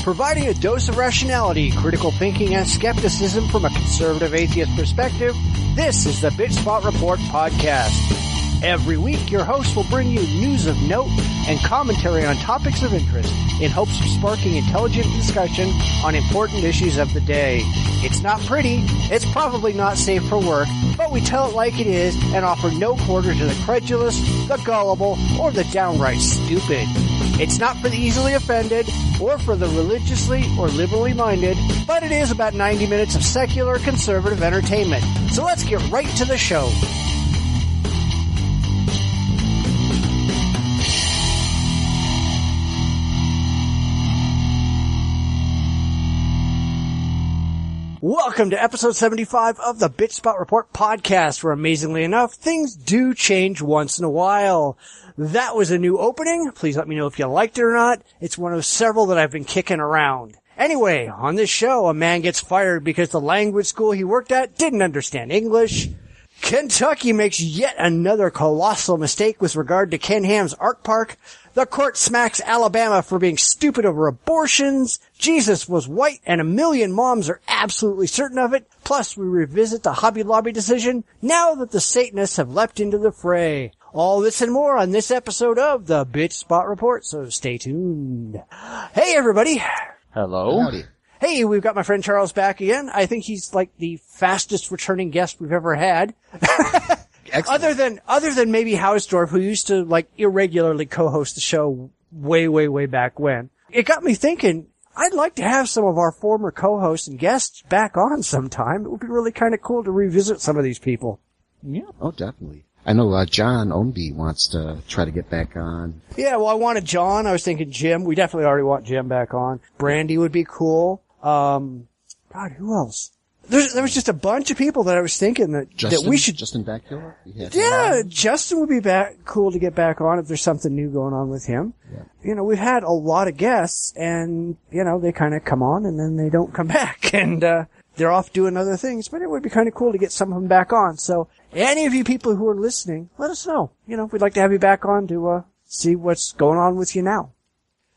Providing a dose of rationality, critical thinking, and skepticism from a conservative atheist perspective, this is the Bitchspot Report podcast. Every week, your host will bring you news of note and commentary on topics of interest in hopes of sparking intelligent discussion on important issues of the day. It's not pretty, it's probably not safe for work, but we tell it like it is and offer no quarter to the credulous, the gullible, or the downright stupid. It's not for the easily offended or for the religiously or liberally minded, but it is about 90 minutes of secular conservative entertainment. So let's get right to the show. Welcome to episode 75 of the Bitchspot Report podcast, where amazingly enough, things do change once in a while. That was a new opening. Please let me know if you liked it or not. It's one of several that I've been kicking around. Anyway, on this show, a man gets fired because the language school he worked at didn't understand English. Kentucky makes yet another colossal mistake with regard to Ken Ham's Art Park. The court smacks Alabama for being stupid over abortions. Jesus was white and 1 million moms are absolutely certain of it. Plus, we revisit the Hobby Lobby decision now that the Satanists have leapt into the fray. All this and more on this episode of the Bitchspot Report, so stay tuned. Hey, everybody. Hello. Howdy. Hey, we've got my friend Charles back again. I think he's like the fastest returning guest we've ever had. Other than maybe Hausdorff, who used to like irregularly co-host the show way back when. It got me thinking, I'd like to have some of our former co-hosts and guests back on sometime. It would be really kind of cool to revisit some of these people. Yeah. Oh, definitely. I know John Ownby wants to try to get back on. Yeah, well, I wanted John. I was thinking Jim. We definitely already want Jim back on. Brandy would be cool. God, who else? There was just a bunch of people that I was thinking that we should. Justin Bacula? Yeah, Justin would be cool to get back on if there's something new going on with him. Yeah. You know, we've had a lot of guests and, you know, they kind of come on and then they don't come back and, they're off doing other things, but it would be kind of cool to get some of them back on. So any of you people who are listening, let us know. You know, we'd like to have you back on to, see what's going on with you now.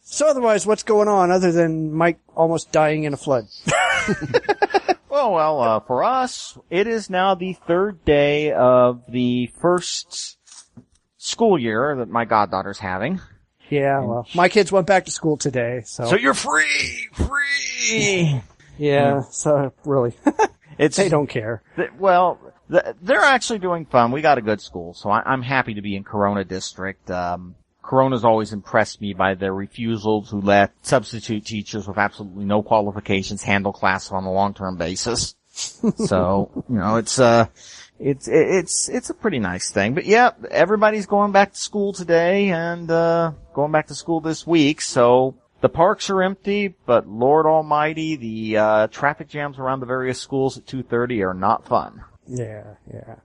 So otherwise, what's going on other than Mike almost dying in a flood? Well, for us, it is now the third day of the first school year that my goddaughter's having. Yeah, well, my kids went back to school today, so. So you're free! Yeah, so really. They don't care. They're actually doing fun. We got a good school, so I'm happy to be in Corona District. Corona's always impressed me by their refusal to let substitute teachers with absolutely no qualifications handle classes on a long-term basis. So, you know, it's a pretty nice thing. But yeah, everybody's going back to school today and, going back to school this week. So the parks are empty, but Lord Almighty, the, traffic jams around the various schools at 2:30 are not fun. Yeah.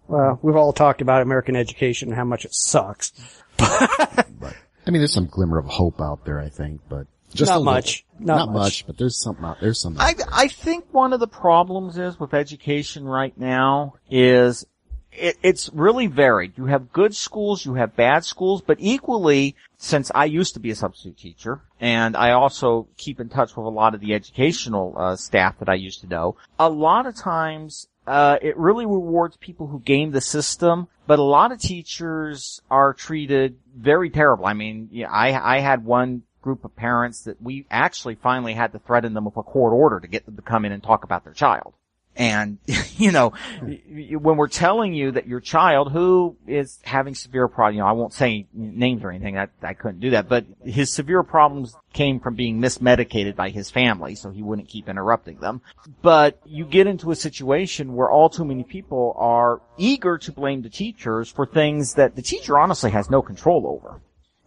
Well, we've all talked about American education and how much it sucks. Right. I mean, there's some glimmer of hope out there, I think, but just not much. Not much, but there's something out there. I think one of the problems is with education right now is it's really varied. You have good schools, you have bad schools, but equally, since I used to be a substitute teacher, and I also keep in touch with a lot of the educational staff that I used to know, a lot of times it really rewards people who game the system, but a lot of teachers are treated very terrible. I mean, yeah, I had one group of parents that we actually finally had to threaten them with a court order to get them to come in and talk about their child. And, you know, when we're telling you that your child who is having severe problems, you know, I won't say names or anything, I couldn't do that, but his severe problems came from being mismedicated by his family, so he wouldn't keep interrupting them. But you get into a situation where all too many people are eager to blame the teachers for things that the teacher honestly has no control over.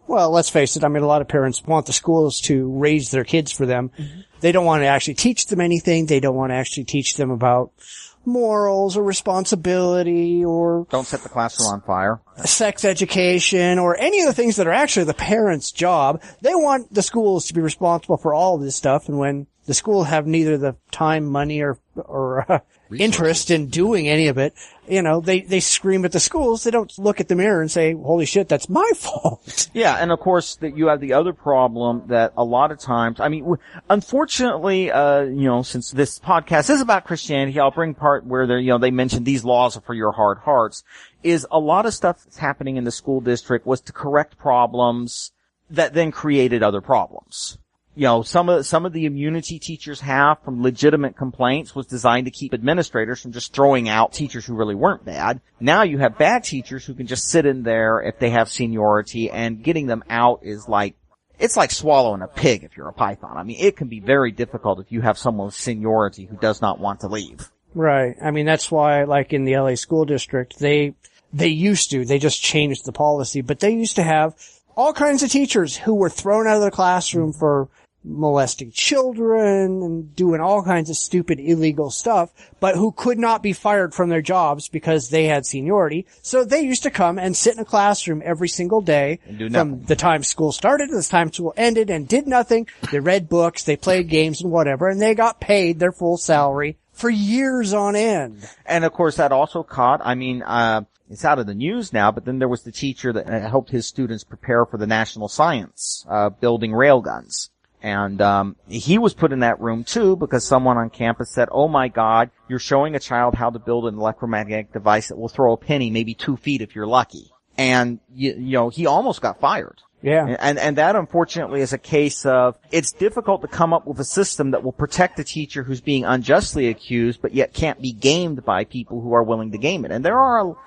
Well, let's face it. I mean, a lot of parents want the schools to raise their kids for them. Mm-hmm. They don't want to actually teach them anything. They don't want to actually teach them about morals or responsibility or... Don't set the classroom on fire. Sex education or any of the things that are actually the parents' job. They want the schools to be responsible for all of this stuff. And when the school have neither the time, money, or interest in doing any of it. You know, they scream at the schools. They don't look at the mirror and say, holy shit, that's my fault. Yeah, and of course that you have the other problem that a lot of times, I mean, unfortunately, since this podcast is about Christianity, I'll bring part where they mention these laws are for your hard hearts, is a lot of stuff that's happening in the school district was to correct problems that then created other problems. Some of the immunity teachers have from legitimate complaints was designed to keep administrators from just throwing out teachers who really weren't bad. Now you have bad teachers who can just sit in there if they have seniority, and getting them out is it's like swallowing a pig if you're a python. I mean, it can be very difficult if you have someone with seniority who does not want to leave. Right. I mean, that's why, like in the LA school district, they just changed the policy, but they used to have all kinds of teachers who were thrown out of the classroom for molesting children and doing all kinds of stupid illegal stuff, but who could not be fired from their jobs because they had seniority. So they used to come and sit in a classroom every single day from the time school started to the time school ended and did nothing. They read books, they played games and whatever, and they got paid their full salary for years on end. And of course that also caught, it's out of the news now, but then there was the teacher that helped his students prepare for the national science, building railguns. And he was put in that room too because someone on campus said, oh my God, you're showing a child how to build an electromagnetic device that will throw a penny maybe 2 feet if you're lucky. And, he almost got fired. Yeah. And that unfortunately is a case of it's difficult to come up with a system that will protect a teacher who's being unjustly accused but yet can't be gamed by people who are willing to game it. And there are,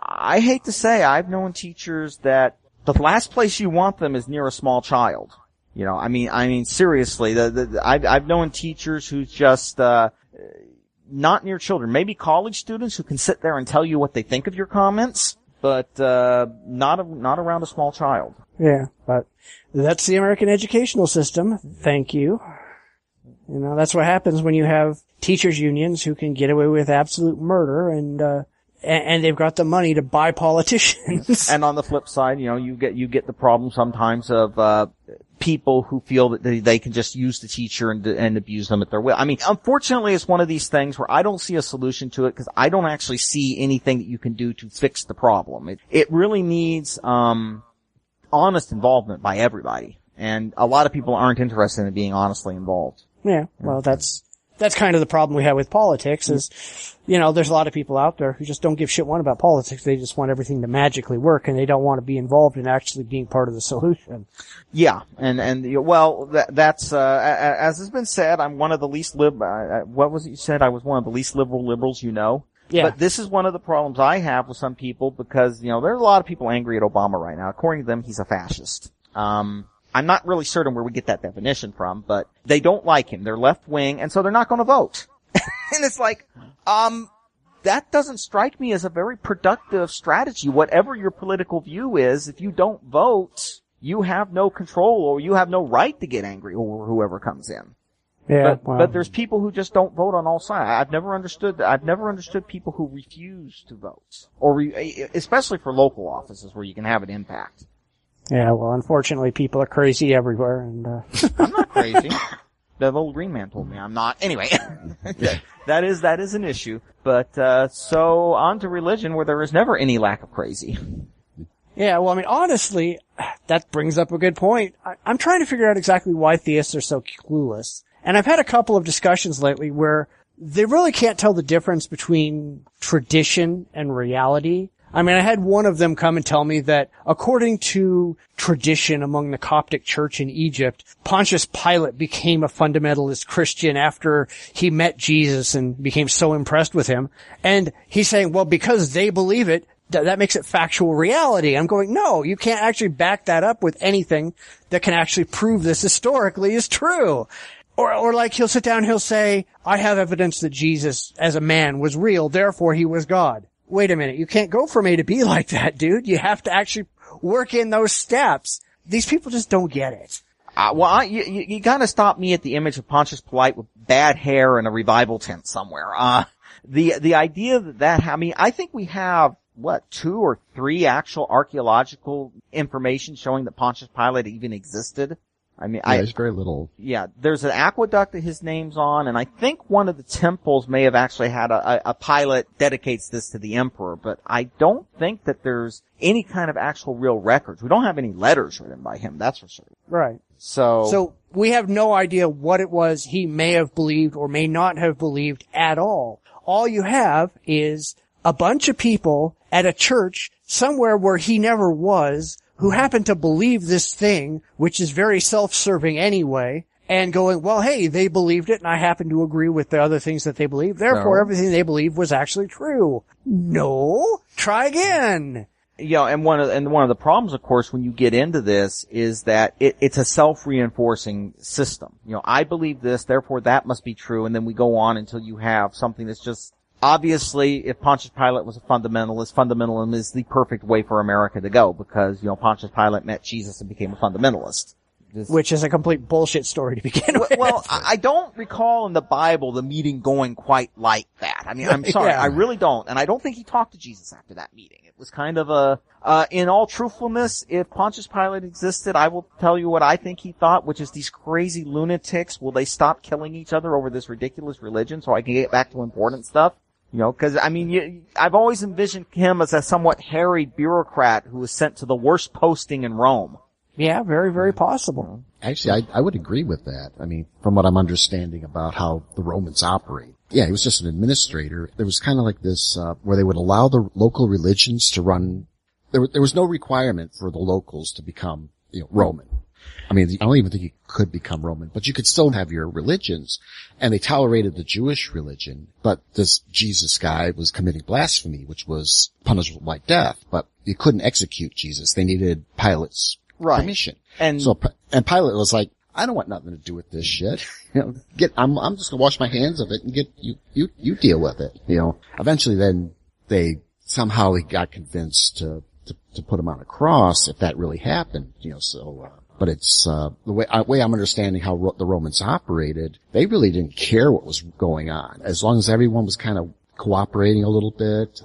I hate to say, I've known teachers that the last place you want them is near a small child. I mean, seriously, I've known teachers who just, not near children, maybe college students who can sit there and tell you what they think of your comments, but, not around a small child. Yeah, but that's the American educational system. Thank you. That's what happens when you have teachers unions who can get away with absolute murder and they've got the money to buy politicians. And on the flip side, you get the problem sometimes of, people who feel that they can just use the teacher and abuse them at their will. I mean, unfortunately, it's one of these things where I don't see a solution to it because I don't actually see anything that you can do to fix the problem. It really needs, honest involvement by everybody. And a lot of people aren't interested in being honestly involved. Yeah, well, that's kind of the problem we have with politics is, there's a lot of people out there who just don't give shit one about politics. They just want everything to magically work and they don't want to be involved in actually being part of the solution. Yeah, that's, as has been said, I'm one of the least what was it you said? I was one of the least liberal liberals Yeah. But this is one of the problems I have with some people because, there's a lot of people angry at Obama right now. According to them, he's a fascist. I'm not really certain where we get that definition from, but they don't like him. They're left wing, and so they're not going to vote. And it's like, that doesn't strike me as a very productive strategy. Whatever your political view is, if you don't vote, you have no control or you have no right to get angry over whoever comes in. Yeah, but there's people who just don't vote on all sides. I've never understood people who refuse to vote, especially for local offices where you can have an impact. Yeah, well, unfortunately, people are crazy everywhere, and I'm not crazy. The little green man told me I'm not. Anyway, that is an issue. But so on to religion, where there is never any lack of crazy. Yeah, well, I mean, honestly, that brings up a good point. I'm trying to figure out exactly why theists are so clueless, and I've had a couple of discussions lately where they really can't tell the difference between tradition and reality. I mean, I had one of them come and tell me that according to tradition among the Coptic Church in Egypt, Pontius Pilate became a fundamentalist Christian after he met Jesus and became so impressed with him. And he's saying, well, because they believe it, that makes it factual reality. I'm going, no, you can't actually back that up with anything that can actually prove this historically is true. Or like he'll sit down and he'll say, I have evidence that Jesus as a man was real, therefore he was God. Wait a minute, you can't go from A to B like that, dude. You have to actually work in those steps. These people just don't get it. You gotta stop me at the image of Pontius Pilate with bad hair in a revival tent somewhere. The idea that, I mean, I think we have, 2 or 3 actual archaeological information showing that Pontius Pilate even existed. I mean, there's very little. Yeah, there's an aqueduct that his name's on, and I think one of the temples may have actually had a pilot dedicates this to the emperor, but I don't think that there's any kind of actual real records. We don't have any letters written by him, that's for sure. Right. So we have no idea what it was he may have believed or may not have believed at all. All you have is a bunch of people at a church somewhere where he never was who happen to believe this thing, which is very self-serving anyway, and going, well, hey, they believed it, and I happen to agree with the other things that they believe. Therefore, everything they believed was actually true. No. Try again. Yeah, and one of the problems, of course, when you get into this is that it's a self-reinforcing system. You know, I believe this, therefore that must be true, and then we go on until you have something that's just obviously, if Pontius Pilate was a fundamentalist, fundamentalism is the perfect way for America to go because, you know, Pontius Pilate met Jesus and became a fundamentalist. Which is a complete bullshit story to begin with. Well, I don't recall in the Bible the meeting going quite like that. I mean, I'm sorry, I really don't. And I don't think he talked to Jesus after that meeting. It was kind of in all truthfulness, if Pontius Pilate existed, I will tell you what I think he thought, which is these crazy lunatics, will they stop killing each other over this ridiculous religion so I can get back to important stuff? You know, cause I mean, I've always envisioned him as a somewhat harried bureaucrat who was sent to the worst posting in Rome. Yeah, very, very possible. Actually, I would agree with that. I mean, from what I'm understanding about how the Romans operate. Yeah, he was just an administrator. There was kind of like this, where they would allow the local religions to run. There was no requirement for the locals to become, you know, Roman. I mean, I don't even think you could become Roman, but you could still have your religions. And they tolerated the Jewish religion, but this Jesus guy was committing blasphemy, which was punishable by death, but you couldn't execute Jesus. They needed Pilate's permission. And Pilate was like, I don't want nothing to do with this shit. You know, I'm just gonna wash my hands of it and get you deal with it. You know, eventually then they somehow got convinced to put him on a cross if that really happened, you know, so, but it's, the way I'm understanding how the Romans operated, they really didn't care what was going on. As long as everyone was kind of cooperating a little bit,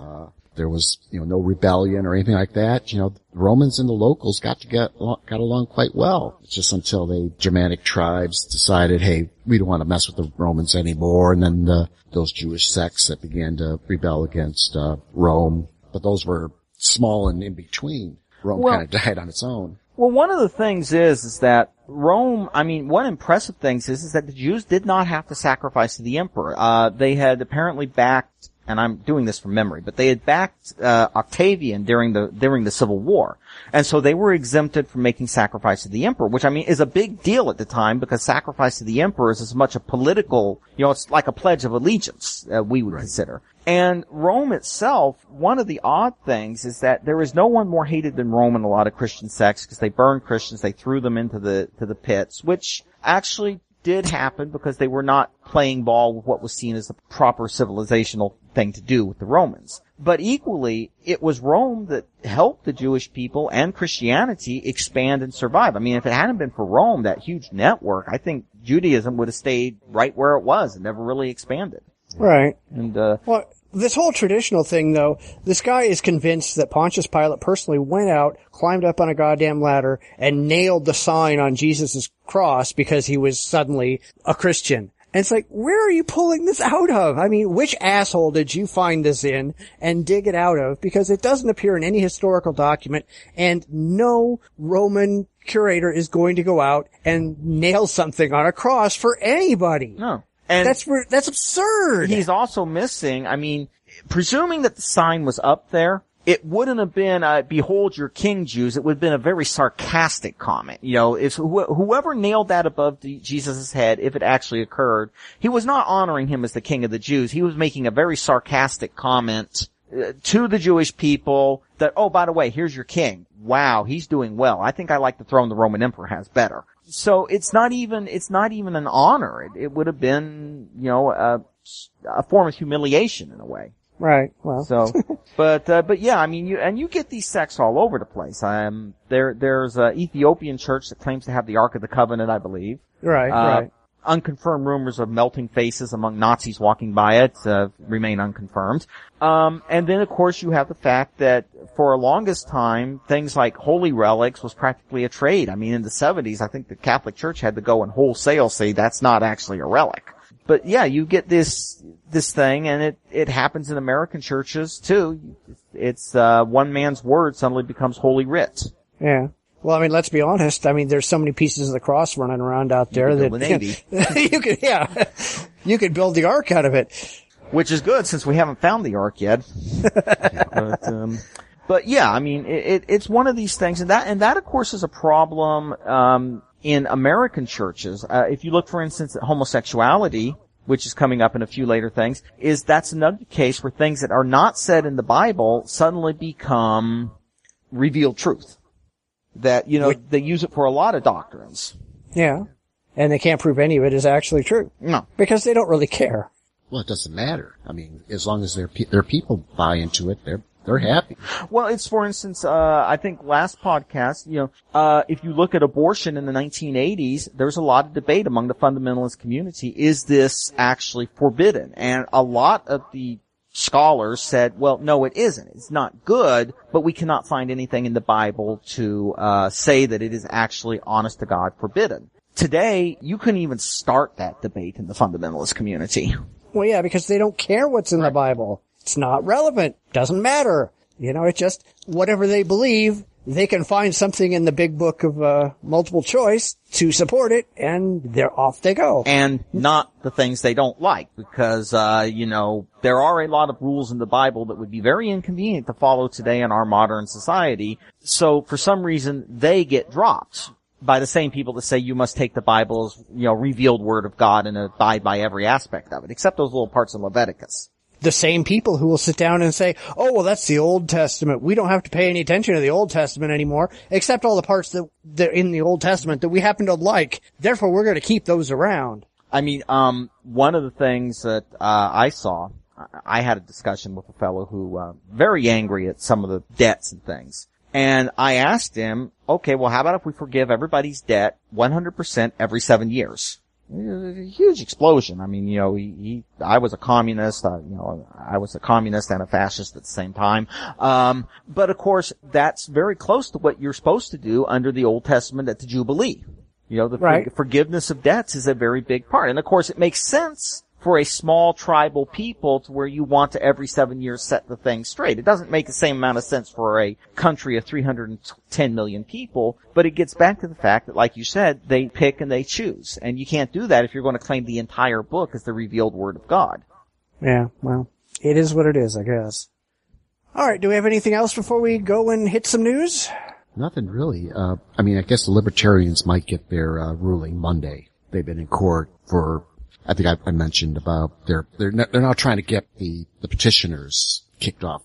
there was, you know, no rebellion or anything like that. You know, the Romans and the locals got along quite well. It's just until the Germanic tribes decided, hey, we don't want to mess with the Romans anymore. And then those Jewish sects that began to rebel against Rome. But those were small and in between. Rome kind of died on its own. Well, one of the things is that Rome, I mean, one impressive thing is that the Jews did not have to sacrifice to the emperor. They had apparently backed, and I'm doing this from memory, but they had backed Octavian during the Civil War. And so they were exempted from making sacrifice to the emperor, which I mean is a big deal at the time because sacrifice to the emperor is as much a political, you know, it's like a pledge of allegiance, we would consider. And Rome itself, one of the odd things is that there is no one more hated than Rome in a lot of Christian sects because they burned Christians, they threw them into the pits, which actually did happen because they were not playing ball with what was seen as the proper civilizational thing to do with the Romans. But equally, it was Rome that helped the Jewish people and Christianity expand and survive. I mean, if it hadn't been for Rome, that huge network, I think Judaism would have stayed right where it was and never really expanded. Right. And, well, this whole traditional thing, though, this guy is convinced that Pontius Pilate personally went out, climbed up on a goddamn ladder, and nailed the sign on Jesus' cross because he was suddenly a Christian. And it's like, where are you pulling this out of? I mean, which asshole did you find this in and dig it out of? Because it doesn't appear in any historical document, and no Roman curator is going to go out and nail something on a cross for anybody. No. And that's absurd. He's also missing, I mean, presuming that the sign was up there, it wouldn't have been, behold your king, Jews. It would have been a very sarcastic comment. You know, if whoever nailed that above Jesus' head, if it actually occurred, he was not honoring him as the king of the Jews. He was making a very sarcastic comment to the Jewish people that, oh, by the way, here's your king. Wow, he's doing well. I think I like the throne the Roman emperor has better. So it's not even an honor. It would have been, you know, a form of humiliation in a way. Right. Well. So, but yeah, I mean, you get these sects all over the place. There's a Ethiopian church that claims to have the Ark of the Covenant, I believe. Right. Right. unconfirmed rumors of melting faces among Nazis walking by it remain unconfirmed. And then, of course, you have the fact that for a longest time, things like holy relics was practically a trade. I mean, in the 70s, I think the Catholic Church had to go and wholesale say that's not actually a relic. But yeah, you get this thing, and it happens in American churches too. It's one man's word suddenly becomes holy writ. Yeah. Well, I mean, let's be honest. I mean, there's so many pieces of the cross running around out there that you could build the ark out of it. Which is good since we haven't found the ark yet. But yeah, I mean, it's one of these things, and that of course is a problem in American churches. If you look, for instance, at homosexuality, which is coming up in a few later things, that's another case where things that are not said in the Bible suddenly become revealed truth. That, they use it for a lot of doctrines. Yeah. And they can't prove any of it is actually true. No. Because they don't really care. Well, it doesn't matter. I mean, as long as their people buy into it, they're happy. Well, it's, for instance, I think last podcast, if you look at abortion in the 1980s, there was a lot of debate among the fundamentalist community. Is this actually forbidden? And a lot of the scholars said, well, no, it isn't. It's not good, but we cannot find anything in the Bible to say that it is actually, honest to God, forbidden. Today, you couldn't even start that debate in the fundamentalist community. Well, yeah, because they don't care what's in the Bible. It's not relevant. Doesn't matter. It's just whatever they believe, they can find something in the big book of multiple choice to support it, and they're off they go. And not the things they don't like, because, there are a lot of rules in the Bible that would be very inconvenient to follow today in our modern society. So for some reason, they get dropped by the same people that say you must take the Bible as, revealed word of God and abide by every aspect of it, except those little parts in Leviticus. The same people who will sit down and say, oh, well, that's the Old Testament. We don't have to pay any attention to the Old Testament anymore, except all the parts that in the Old Testament that we happen to like. Therefore, we're going to keep those around. I mean, one of the things that I saw, I had a discussion with a fellow who very angry at some of the debts and things. And I asked him, okay, well, how about if we forgive everybody's debt 100% every 7 years? A huge explosion. I mean, I was a communist, I was a communist and a fascist at the same time. But of course, that's very close to what you're supposed to do under the Old Testament at the Jubilee. The forgiveness of debts is a very big part. And of course, it makes sense for a small tribal people to where you want to every 7 years set the thing straight. It doesn't make the same amount of sense for a country of 310 million people, but it gets back to the fact that, like you said, they pick and they choose. And you can't do that if you're going to claim the entire book as the revealed word of God. Yeah, well, it is what it is, I guess. All right, do we have anything else before we go and hit some news? Nothing really. I mean, I guess the libertarians might get their ruling Monday. They've been in court for, I think I mentioned about they're now trying to get the petitioners kicked off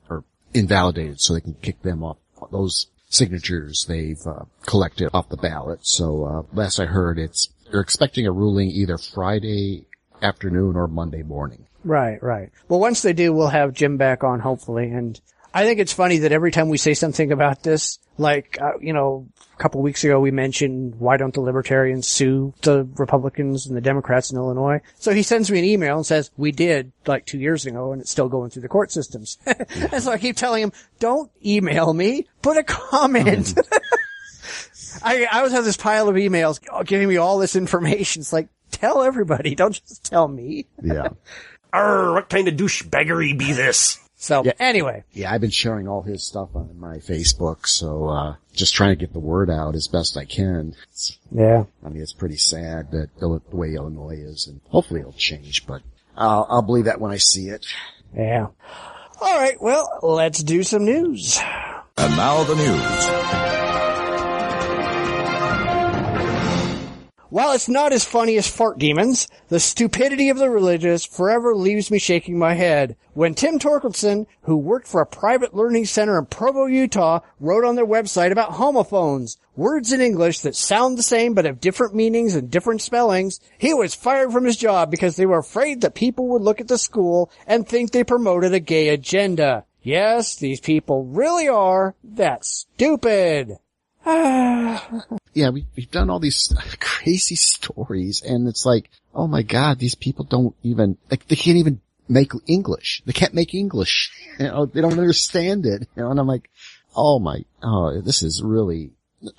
or invalidated so they can kick them off those signatures they've collected off the ballot. So last I heard, they're expecting a ruling either Friday afternoon or Monday morning. Right. Well, once they do, we'll have Jim back on, hopefully. And I think it's funny that every time we say something about this, like, a couple of weeks ago we mentioned, why don't the libertarians sue the Republicans and the Democrats in Illinois? So he sends me an email and says, we did, like 2 years ago, and it's still going through the court systems. And so I keep telling him, don't email me, put a comment. I always have this pile of emails giving me all this information. It's like, tell everybody, don't just tell me. Yeah. What kind of douchebaggery be this? So, yeah. Anyway. Yeah, I've been sharing all his stuff on my Facebook, so, just trying to get the word out as best I can. Yeah. I mean, it's pretty sad that the way Illinois is, and hopefully it'll change, but I'll believe that when I see it. Yeah. All right, well, let's do some news. And now the news. While it's not as funny as fart demons, the stupidity of the religious forever leaves me shaking my head. When Tim Torkelson, who worked for a private learning center in Provo, Utah, wrote on their website about homophones, words in English that sound the same but have different meanings and different spellings, he was fired from his job because they were afraid that people would look at the school and think they promoted a gay agenda. Yes, these people really are that stupid. Yeah, we've done all these crazy stories, and it's like, oh my God, these people don't even, like, they can't even make English. They can't make English. You know, they don't understand it. You know, and I'm like, this is really,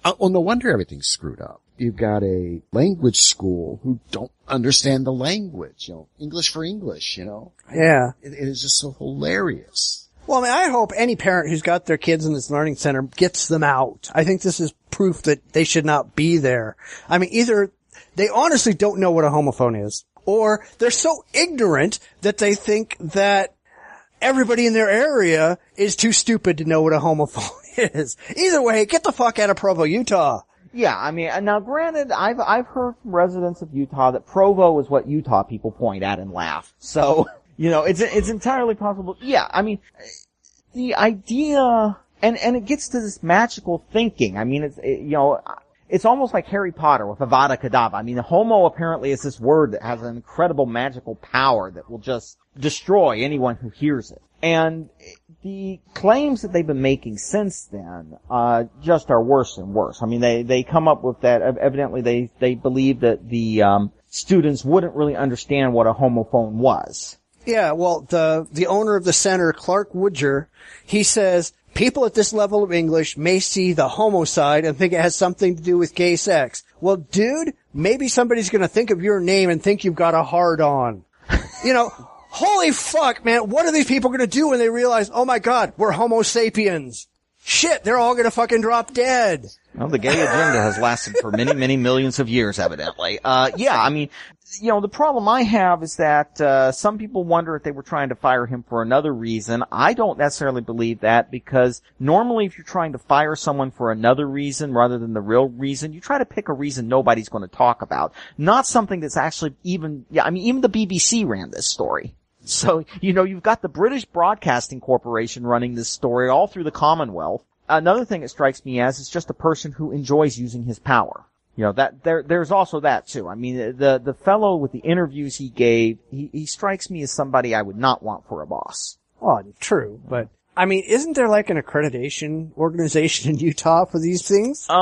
oh, no wonder everything's screwed up. You've got a language school who don't understand the language, you know, English for English, you know. Yeah. It is just so hilarious. Well, I mean, I hope any parent who's got their kids in this learning center gets them out. I think this is proof that they should not be there. I mean, either they honestly don't know what a homophone is, or they're so ignorant that they think that everybody in their area is too stupid to know what a homophone is. Either way, get the fuck out of Provo, Utah. Yeah, I mean, now granted, I've heard from residents of Utah that Provo is what Utah people point at and laugh. So, you know, it's entirely possible. Yeah, I mean, the idea, and it gets to this magical thinking. I mean, it's almost like Harry Potter with Avada Kedavra. I mean, the homo apparently is this word that has an incredible magical power that will just destroy anyone who hears it. And the claims that they've been making since then, just are worse and worse. I mean, they come up with that. Evidently they believe that the, students wouldn't really understand what a homophone was. Yeah, well, the owner of the center, Clark Woodger, he says, people at this level of English may see the homo side and think it has something to do with gay sex. Well, dude, maybe somebody's gonna think of your name and think you've got a hard-on. You know, holy fuck, man, what are these people gonna do when they realize, oh my God, we're homo sapiens? Shit, they're all gonna fucking drop dead. Well, the gay agenda has lasted for many, many millions of years, evidently. Yeah, I mean, you know, the problem I have is that, some people wonder if they were trying to fire him for another reason. I don't necessarily believe that, because normally if you're trying to fire someone for another reason rather than the real reason, you try to pick a reason nobody's going to talk about. Not something that's actually even the BBC ran this story. So, you know, you've got the British Broadcasting Corporation running this story all through the Commonwealth. Another thing it strikes me as is just a person who enjoys using his power. You know, that there's also that too. I mean, the fellow with the interviews he gave, he strikes me as somebody I would not want for a boss. Well, true, but I mean, isn't there like an accreditation organization in Utah for these things? I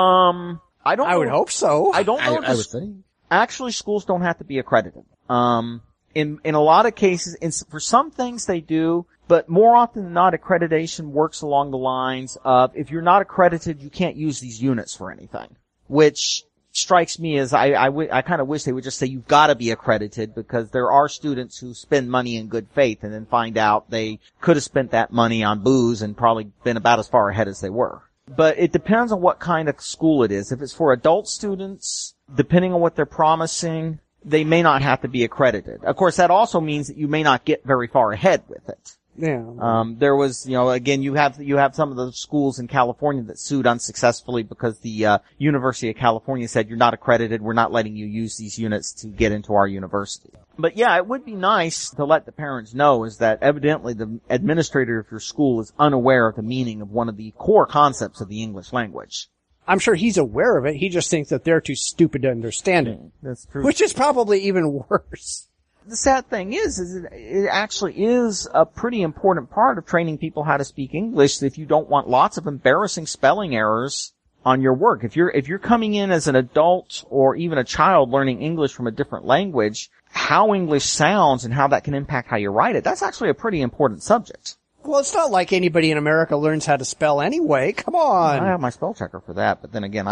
don't know. I would hope so. I don't know. I would think. Actually, schools don't have to be accredited. In a lot of cases, for some things they do, but more often than not, accreditation works along the lines of, if you're not accredited, you can't use these units for anything. Which strikes me as, I kind of wish they would just say you've got to be accredited, because there are students who spend money in good faith and then find out they could have spent that money on booze and probably been about as far ahead as they were. But it depends on what kind of school it is. If it's for adult students, depending on what they're promising, they may not have to be accredited. Of course, that also means that you may not get very far ahead with it. Yeah. There was, you know, again, you have some of the schools in California that sued unsuccessfully because the University of California said, you're not accredited, we're not letting you use these units to get into our university. But yeah, it would be nice to let the parents know is that evidently the administrator of your school is unaware of the meaning of one of the core concepts of the English language. I'm sure he's aware of it. He just thinks that they're too stupid to understand it. That's true. Which is probably even worse. The sad thing is it actually is a pretty important part of training people how to speak English if you don't want lots of embarrassing spelling errors on your work. If you're coming in as an adult or even a child learning English from a different language, how English sounds and how that can impact how you write it, that's actually a pretty important subject. Well, it's not like anybody in America learns how to spell anyway. Come on. I have my spell checker for that, but then again,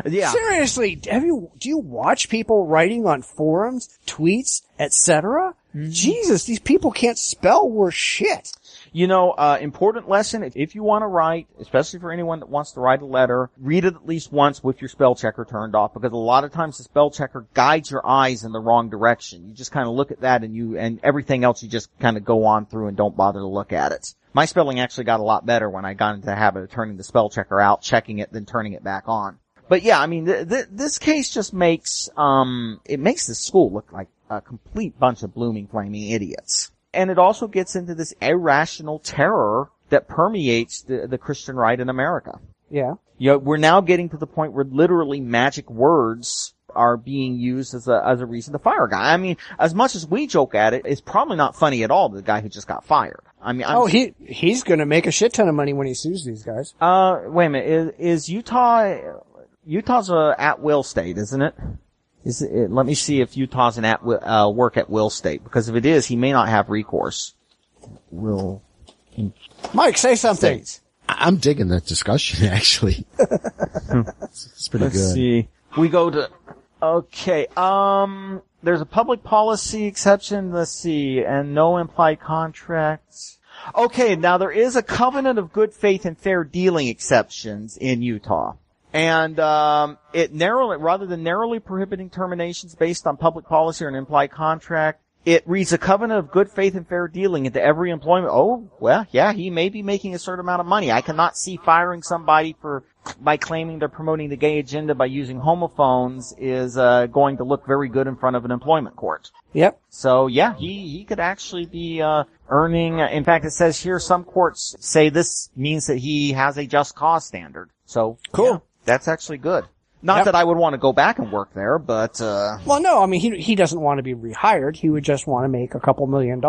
yeah. Seriously, do you watch people writing on forums, tweets, etc.? Mm-hmm. Jesus, these people can't spell worth shit. You know, important lesson, if you want to write, especially for anyone that wants to write a letter, read it at least once with your spell checker turned off, because a lot of times the spell checker guides your eyes in the wrong direction. You just kind of look at that and everything else you just kind of go on through and don't bother to look at it. My spelling actually got a lot better when I got into the habit of turning the spell checker out, checking it, then turning it back on. But yeah, I mean, this case just makes this school look like a complete bunch of blooming flaming idiots. And it also gets into this irrational terror that permeates the Christian right in America. Yeah. You know, we're now getting to the point where literally magic words are being used as a reason to fire a guy. I mean, as much as we joke at it, it's probably not funny at all, the guy who just got fired. I mean, he's gonna make a shit ton of money when he sues these guys. Wait a minute, is Utah's a at-will state, isn't it? Let me see if Utah's an work at will state, because if it is, he may not have recourse. Mike, say something. States. I'm digging that discussion, actually. It's pretty good. Let's see. We go to, okay, there's a public policy exception, let's see, and no implied contracts. Okay, now there is a covenant of good faith and fair dealing exceptions in Utah. And, rather than narrowly prohibiting terminations based on public policy or an implied contract, it reads a covenant of good faith and fair dealing into every employment. Oh, well, yeah, he may be making a certain amount of money. I cannot see firing somebody by claiming they're promoting the gay agenda by using homophones is, going to look very good in front of an employment court. Yep. So, yeah, he could actually be, earning, in fact, it says here some courts say this means that he has a just cause standard. So, cool. Yeah, that's actually good. Not that I would want to go back and work there, but, Well, no, I mean, he doesn't want to be rehired. He would just want to make a couple $1 million.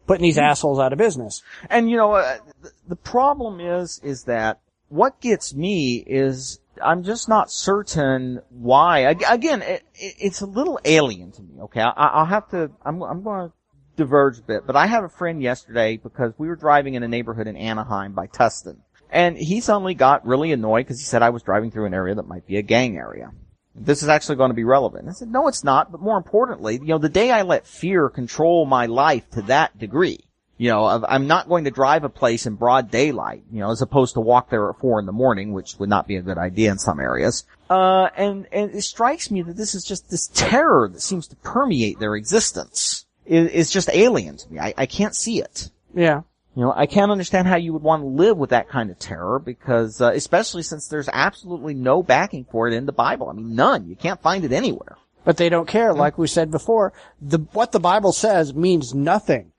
Putting these assholes out of business. And, the problem is that what gets me is I'm just not certain why. Again, it's a little alien to me, okay? I'm going to diverge a bit, but I had a friend yesterday because we were driving in a neighborhood in Anaheim by Tustin. And he suddenly got really annoyed because he said I was driving through an area that might be a gang area. This is actually going to be relevant. I said, no, it's not. But more importantly, the day I let fear control my life to that degree, I'm not going to drive a place in broad daylight, as opposed to walk there at 4 a.m, which would not be a good idea in some areas. And it strikes me that this is just this terror that seems to permeate their existence is just alien to me. I can't see it. Yeah. I can't understand how you would want to live with that kind of terror because, especially since there's absolutely no backing for it in the Bible. I mean, none. You can't find it anywhere. But they don't care. Like we said before, what the Bible says means nothing.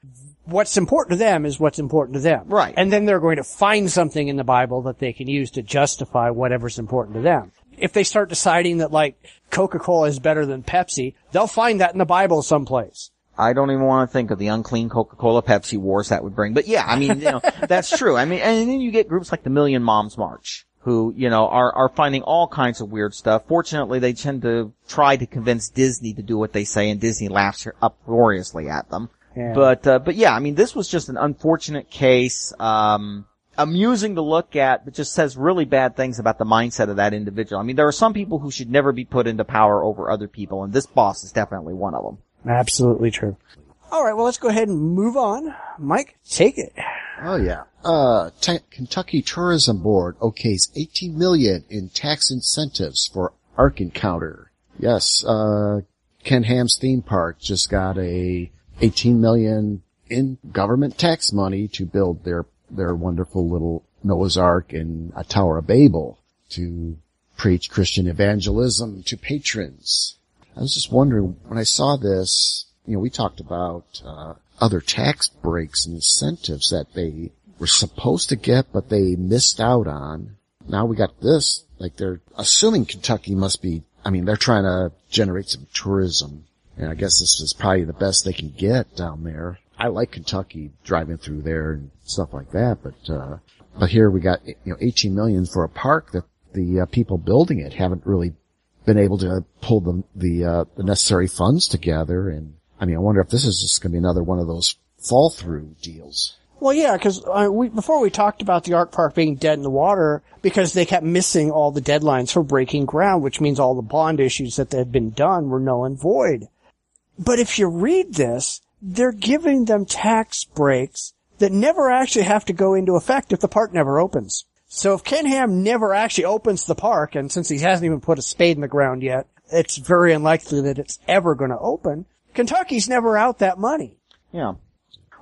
What's important to them is what's important to them. Right. And then they're going to find something in the Bible that they can use to justify whatever's important to them. If they start deciding that, like, Coca-Cola is better than Pepsi, they'll find that in the Bible someplace. I don't even want to think of the unclean Coca-Cola Pepsi wars that would bring. But yeah, I mean, that's true. I mean, and then you get groups like the Million Moms March who, are finding all kinds of weird stuff. Fortunately, they tend to try to convince Disney to do what they say, and Disney laughs uproariously at them. Yeah. But yeah, I mean, this was just an unfortunate case, amusing to look at, but just says really bad things about the mindset of that individual. I mean, there are some people who should never be put into power over other people, and this boss is definitely one of them. Absolutely true. All right, well, let's go ahead and move on. Mike, take it. Oh, yeah. Kentucky Tourism Board okays $18 million in tax incentives for Ark Encounter. Yes, Ken Ham's theme park just got a $18 million in government tax money to build their wonderful little Noah's Ark and a Tower of Babel to preach Christian evangelism to patrons. I was just wondering, when I saw this, we talked about other tax breaks and incentives that they were supposed to get, but they missed out on. Now we got this, like they're assuming Kentucky must be, they're trying to generate some tourism. And I guess this is probably the best they can get down there. I like Kentucky, driving through there and stuff like that, but here we got, $18 million for a park that the people building it haven't really been able to pull the necessary funds together. And I wonder if this is just going to be another one of those fall through deals. Well, yeah, because before we talked about the Ark Park being dead in the water because they kept missing all the deadlines for breaking ground, which means all the bond issues that had been done were null and void. But if you read this, they're giving them tax breaks that never actually have to go into effect if the park never opens. So if Ken Ham never actually opens the park, and since he hasn't even put a spade in the ground yet, it's very unlikely that it's ever going to open, Kentucky's never out that money. Yeah.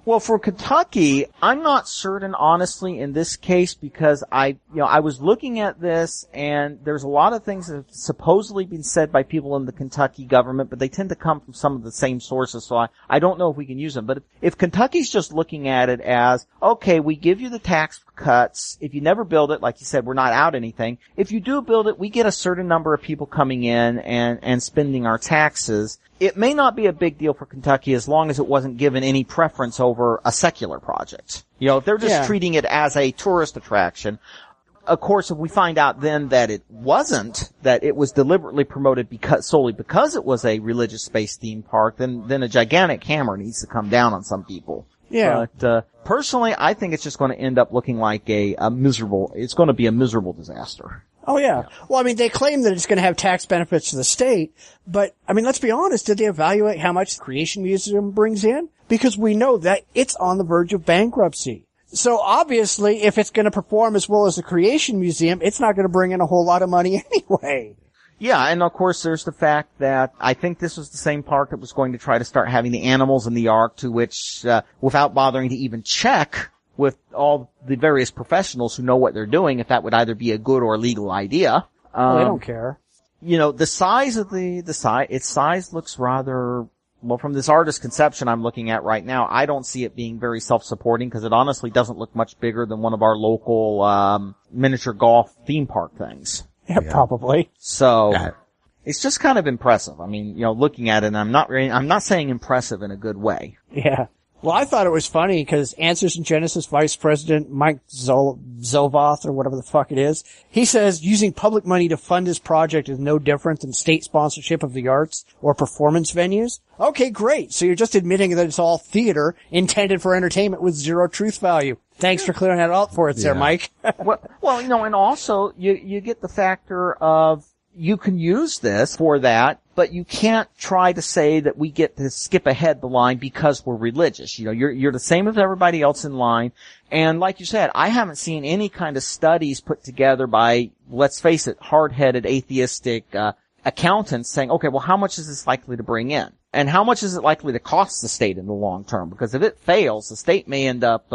Well, for Kentucky, I'm not certain, honestly, in this case, because I was looking at this, and there's a lot of things that have supposedly been said by people in the Kentucky government, but they tend to come from some of the same sources, so I don't know if we can use them. But if Kentucky's just looking at it as, okay, we give you the tax cuts. If you never build it, like you said, we're not out anything. If you do build it, we get a certain number of people coming in and spending our taxes. It may not be a big deal for Kentucky as long as it wasn't given any preference over a secular project. You know, if they're just treating it as a tourist attraction. Of course, if we find out then that it wasn't, that it was deliberately promoted solely because it was a religious space theme park, then a gigantic hammer needs to come down on some people. Yeah. But, personally, I think it's just going to end up looking like it's going to be a miserable disaster. Oh, yeah. Well, I mean, they claim that it's going to have tax benefits to the state, but, I mean, let's be honest, did they evaluate how much the Creation Museum brings in? Because we know that it's on the verge of bankruptcy. So obviously, if it's going to perform as well as the Creation Museum, it's not going to bring in a whole lot of money anyway. Yeah, and of course there's the fact that I think this was the same park that was going to try to start having the animals in the ark, to which, without bothering to even check with all the various professionals who know what they're doing, if that would either be a good or legal idea. They don't care. You know, the size of its size looks rather, well, from this artist conception I'm looking at right now, I don't see it being very self-supporting because it honestly doesn't look much bigger than one of our local, miniature golf theme park things. Yeah, probably. So, it's just kind of impressive. I mean, you know, looking at it, and I'm not saying impressive in a good way. Yeah. Well, I thought it was funny because Answers in Genesis Vice President Mike Zovoth, or whatever the fuck it is, he says using public money to fund his project is no different than state sponsorship of the arts or performance venues. Okay, great. So you're just admitting that it's all theater intended for entertainment with zero truth value. Thanks for clearing that out for us there, Mike. well, you know, and also you get the factor of you can use this for that, but you can't try to say that we get to skip ahead the line because we're religious. You know, you're the same as everybody else in line. And like you said, I haven't seen any kind of studies put together by, let's face it, hard-headed atheistic accountants saying, okay, well, how much is this likely to bring in? And how much is it likely to cost the state in the long term? Because if it fails, the state may end up,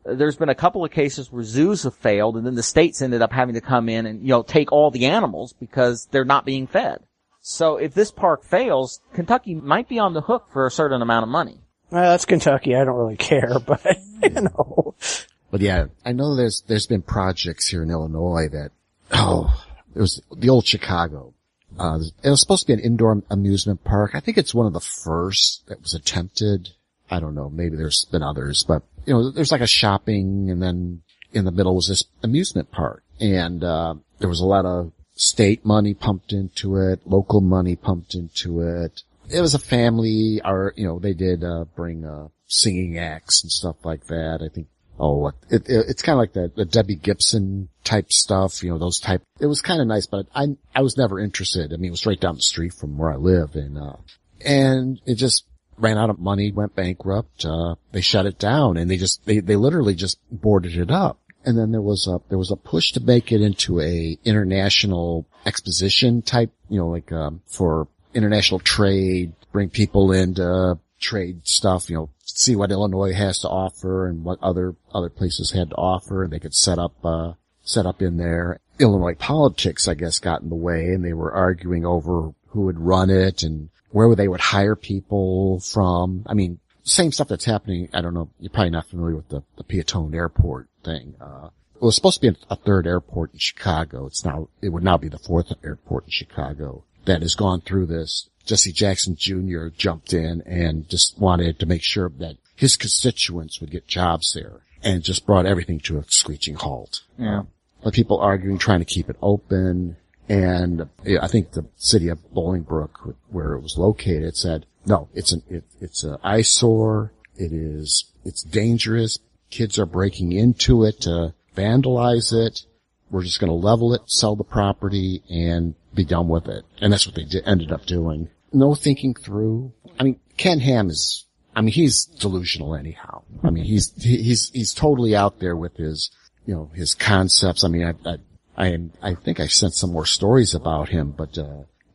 there's been a couple of cases where zoos have failed, and then the states ended up having to come in and, you know, take all the animals because they're not being fed. So if this park fails, Kentucky might be on the hook for a certain amount of money. Well, that's Kentucky. I don't really care, but, you know. But yeah, I know there's been projects here in Illinois that, it was the old Chicago. It was supposed to be an indoor amusement park. I think it's one of the first that was attempted. I don't know. Maybe there's been others, but you know, there's like a shopping, and then in the middle was this amusement park, and there was a lot of state money pumped into it, local money pumped into it. It was a family, or you know, they did bring singing acts and stuff like that. I think. It's kind of like the Debbie Gibson type stuff, you know, those type. It was kind of nice, but I was never interested. I mean, it was right down the street from where I live, and it just ran out of money, went bankrupt. They shut it down, and they literally just boarded it up. And then there was a push to make it into a international exposition type, you know, like, for international trade, bring people in to trade stuff, you know, see what Illinois has to offer and what other places had to offer, and they could set up in there. Illinois politics, I guess, got in the way, and they were arguing over who would run it and where they would hire people from. I mean, same stuff that's happening. I don't know. You're probably not familiar with the Peatone Airport thing. It was supposed to be a third airport in Chicago. It would now be the fourth airport in Chicago that has gone through this. Jesse Jackson Jr. jumped in and just wanted to make sure that his constituents would get jobs there, and just brought everything to a screeching halt. Yeah. But people arguing, trying to keep it open, and I think the city of Bolingbrook, where it was located, said, no, it's an eyesore. It's dangerous. Kids are breaking into it to vandalize it. We're just going to level it, sell the property, and be done with it. And that's what they ended up doing. No thinking through. I mean, Ken Ham he's delusional anyhow. I mean, he's totally out there with his, you know, his concepts. I mean, I think I sent some more stories about him, but,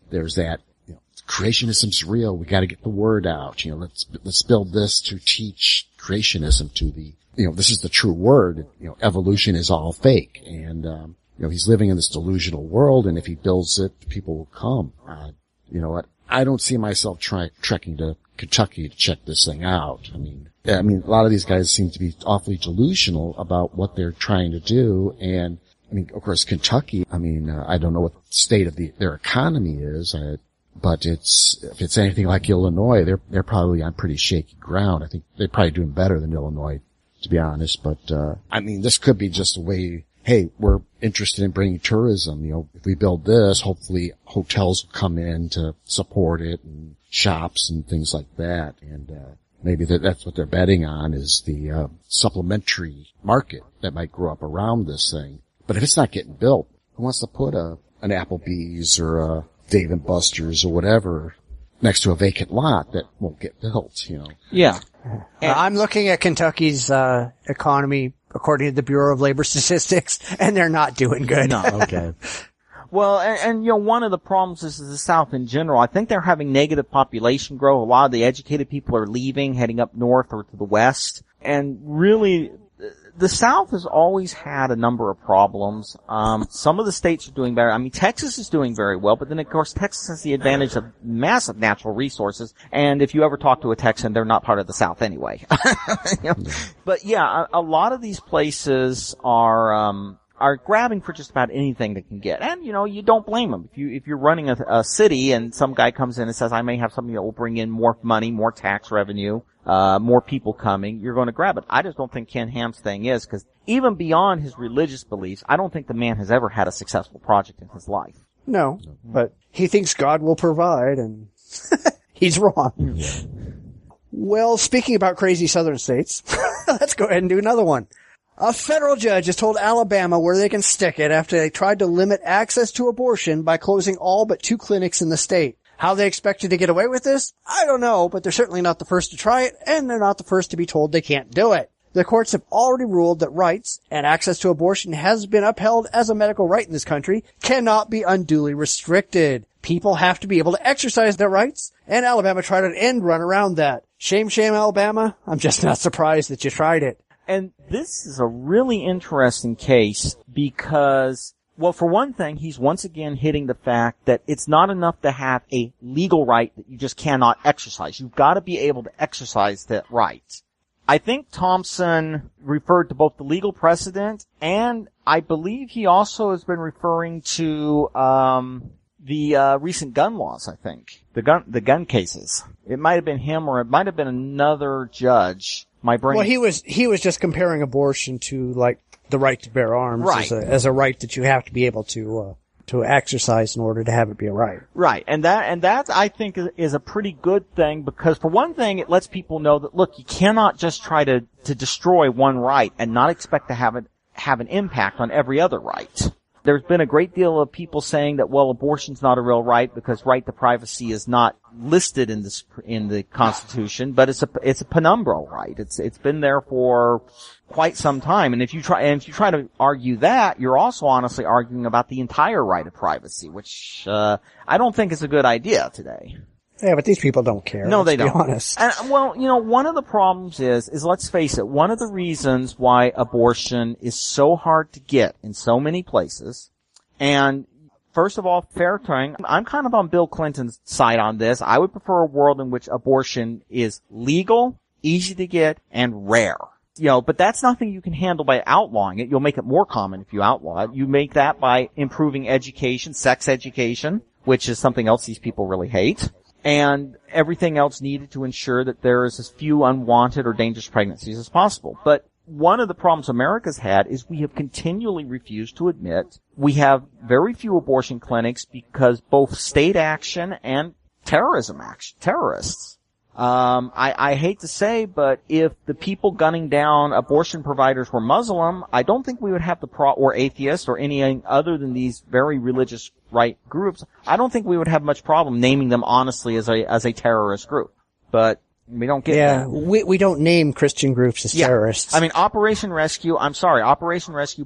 there's that, you know, creationism's real. We got to get the word out. You know, let's build this to teach creationism to the, you know, this is the true word. You know, evolution is all fake. And, you know, he's living in this delusional world, and if he builds it, people will come. You know what? I don't see myself trekking to Kentucky to check this thing out. I mean, a lot of these guys seem to be awfully delusional about what they're trying to do. And I mean, of course, Kentucky, I don't know what the state of their economy is, but if it's anything like Illinois, they're probably on pretty shaky ground. I think they're probably doing better than Illinois, to be honest. But, this could be just a way, hey, we're interested in bringing tourism. If we build this, hopefully hotels will come in to support it and shops and things like that. And, maybe that's what they're betting on is the, supplementary market that might grow up around this thing. But if it's not getting built, who wants to put an Applebee's or a Dave & Buster's or whatever next to a vacant lot that won't get built, Yeah. I'm looking at Kentucky's economy according to the Bureau of Labor Statistics, and they're not doing good. No. Okay. Well, and one of the problems is the South in general. I think they're having negative population growth. A lot of the educated people are leaving, heading up north or to the west. And really, the South has always had a number of problems. Some of the states are doing better. Texas is doing very well, but then of course Texas has the advantage of massive natural resources. And if you ever talk to a Texan, they're not part of the South anyway. But yeah, a lot of these places are grabbing for just about anything they can get. And, you don't blame them. If you're running a city and some guy comes in and says, I may have something that will bring in more money, more tax revenue, more people coming, you're going to grab it. I just don't think Ken Ham's thing is, because even beyond his religious beliefs, I don't think the man has ever had a successful project in his life. No, but he thinks God will provide, and he's wrong. Yeah. Well, speaking about crazy southern states, let's go ahead and do another one. A federal judge has told Alabama where they can stick it after they tried to limit access to abortion by closing all but 2 clinics in the state. How they expected to get away with this? I don't know, but they're certainly not the first to try it, and they're not the first to be told they can't do it. The courts have already ruled that rights and access to abortion has been upheld as a medical right in this country, cannot be unduly restricted. People have to be able to exercise their rights, and Alabama tried an end run around that. Shame, Alabama. I'm just not surprised that you tried it. And this is a really interesting case because, well, for one thing, he's once again hitting the fact that it's not enough to have a legal right that you just cannot exercise. You've got to be able to exercise that right. I think Thompson referred to both the legal precedent, and I believe he also has been referring to the recent gun laws, I think. The gun cases. It might have been him, or it might have been another judge. My brain. Well, he was just comparing abortion to, like, the right to bear arms, right, as a right that you have to be able to exercise in order to have it be a right. Right. And that I think is a pretty good thing, because for one thing, it lets people know that, look, you cannot just try to destroy one right and not expect to have an impact on every other right. There's been a great deal of people saying that, well, abortion's not a real right because right to privacy is not listed in the Constitution, but it's a penumbral right. It's been there for quite some time. And if you try to argue that, you're also honestly arguing about the entire right of privacy, which I don't think is a good idea today. Yeah, but these people don't care. No, they don't. Be honest. And, well, one of the problems is let's face it, one of the reasons why abortion is so hard to get in so many places, and first of all, fair thing, I'm kind of on Bill Clinton's side on this. I would prefer a world in which abortion is legal, easy to get, and rare. But that's nothing you can handle by outlawing it. You'll make it more common if you outlaw it. You make that by improving education, sex education, which is something else these people really hate, and everything else needed to ensure that there is as few unwanted or dangerous pregnancies as possible. But one of the problems America's had is we have continually refused to admit we have very few abortion clinics because both state action and terrorists. I hate to say, but if the people gunning down abortion providers were Muslim, I don't think we would have or atheist or any other than these very religious right groups. I don't think we would have much problem naming them honestly as a terrorist group. But we don't get that. We don't name Christian groups as terrorists. Operation Rescue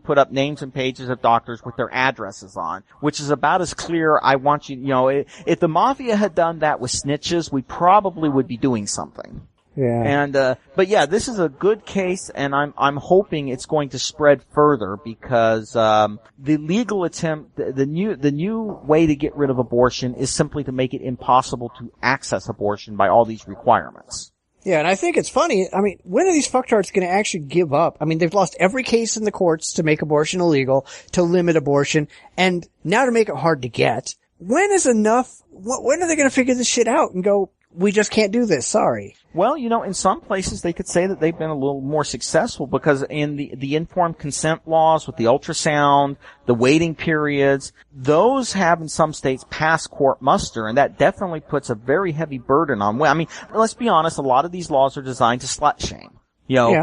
put up names and pages of doctors with their addresses on, which is about as clear. I want you, if the mafia had done that with snitches, we probably would be doing something. Yeah. And, but yeah, this is a good case, and I'm hoping it's going to spread further because, the legal attempt, the new way to get rid of abortion is simply to make it impossible to access abortion by all these requirements. Yeah, and I think it's funny. I mean, when are these fucktards going to actually give up? I mean, they've lost every case in the courts to make abortion illegal, to limit abortion, and now to make it hard to get. When is enough? When are they going to figure this shit out and go, we just can't do this, sorry? Well, in some places they could say that they've been a little more successful because in the informed consent laws with the ultrasound, the waiting periods, those have in some states passed court muster, and that definitely puts a very heavy burden on women. I mean, let's be honest, a lot of these laws are designed to slut shame.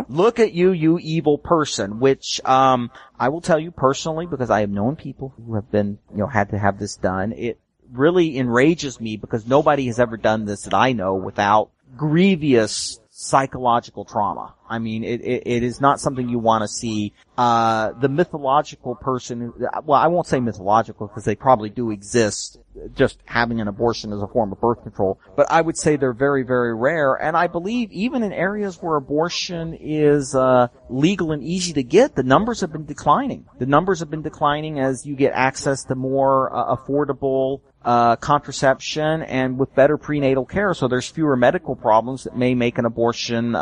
Look at you evil person, which, I will tell you personally, because I have known people who have been, had to have this done. It really enrages me because nobody has ever done this that I know without grievous psychological trauma. I mean, it is not something you want to see. The mythological person, well, I won't say mythological because they probably do exist, just having an abortion as a form of birth control, but I would say they're very, very rare. And I believe even in areas where abortion is legal and easy to get, the numbers have been declining. The numbers have been declining as you get access to more affordable contraception and with better prenatal care, so there's fewer medical problems that may make an abortion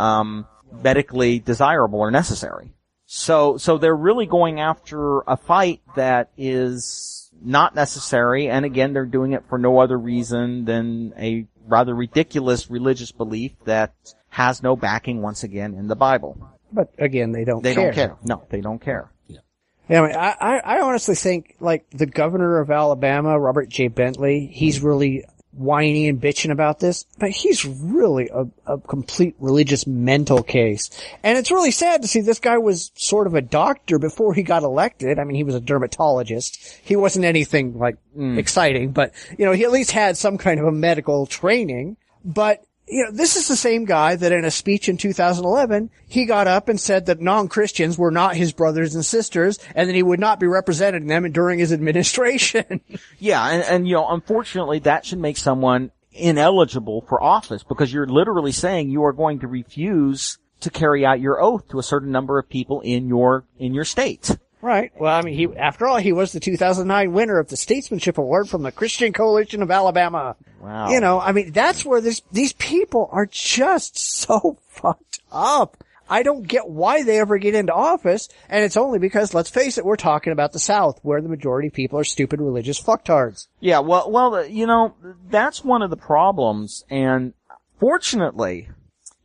medically desirable or necessary. So they're really going after a fight that is not necessary, and again, they're doing it for no other reason than a rather ridiculous religious belief that has no backing, once again, in the Bible. But again, they don't care. They don't care. No, they don't care. Yeah, I mean, I honestly think, like, the governor of Alabama, Robert J. Bentley, he's really whining and bitching about this, but he's really a complete religious mental case. And it's really sad to see this guy was sort of a doctor before he got elected. I mean, he was a dermatologist. He wasn't anything, like, exciting, but, he at least had some kind of a medical training. But this is the same guy that in a speech in 2011, he got up and said that non-Christians were not his brothers and sisters, and that he would not be representing them during his administration. Yeah, and unfortunately, that should make someone ineligible for office, because you're literally saying you are going to refuse to carry out your oath to a certain number of people in your state. Right. Well, I mean, after all, he was the 2009 winner of the Statesmanship Award from the Christian Coalition of Alabama. Wow. I mean, that's where these people are just so fucked up. I don't get why they ever get into office, and it's only because, let's face it, we're talking about the South, where the majority of people are stupid religious fucktards. Yeah, well, that's one of the problems, and fortunately,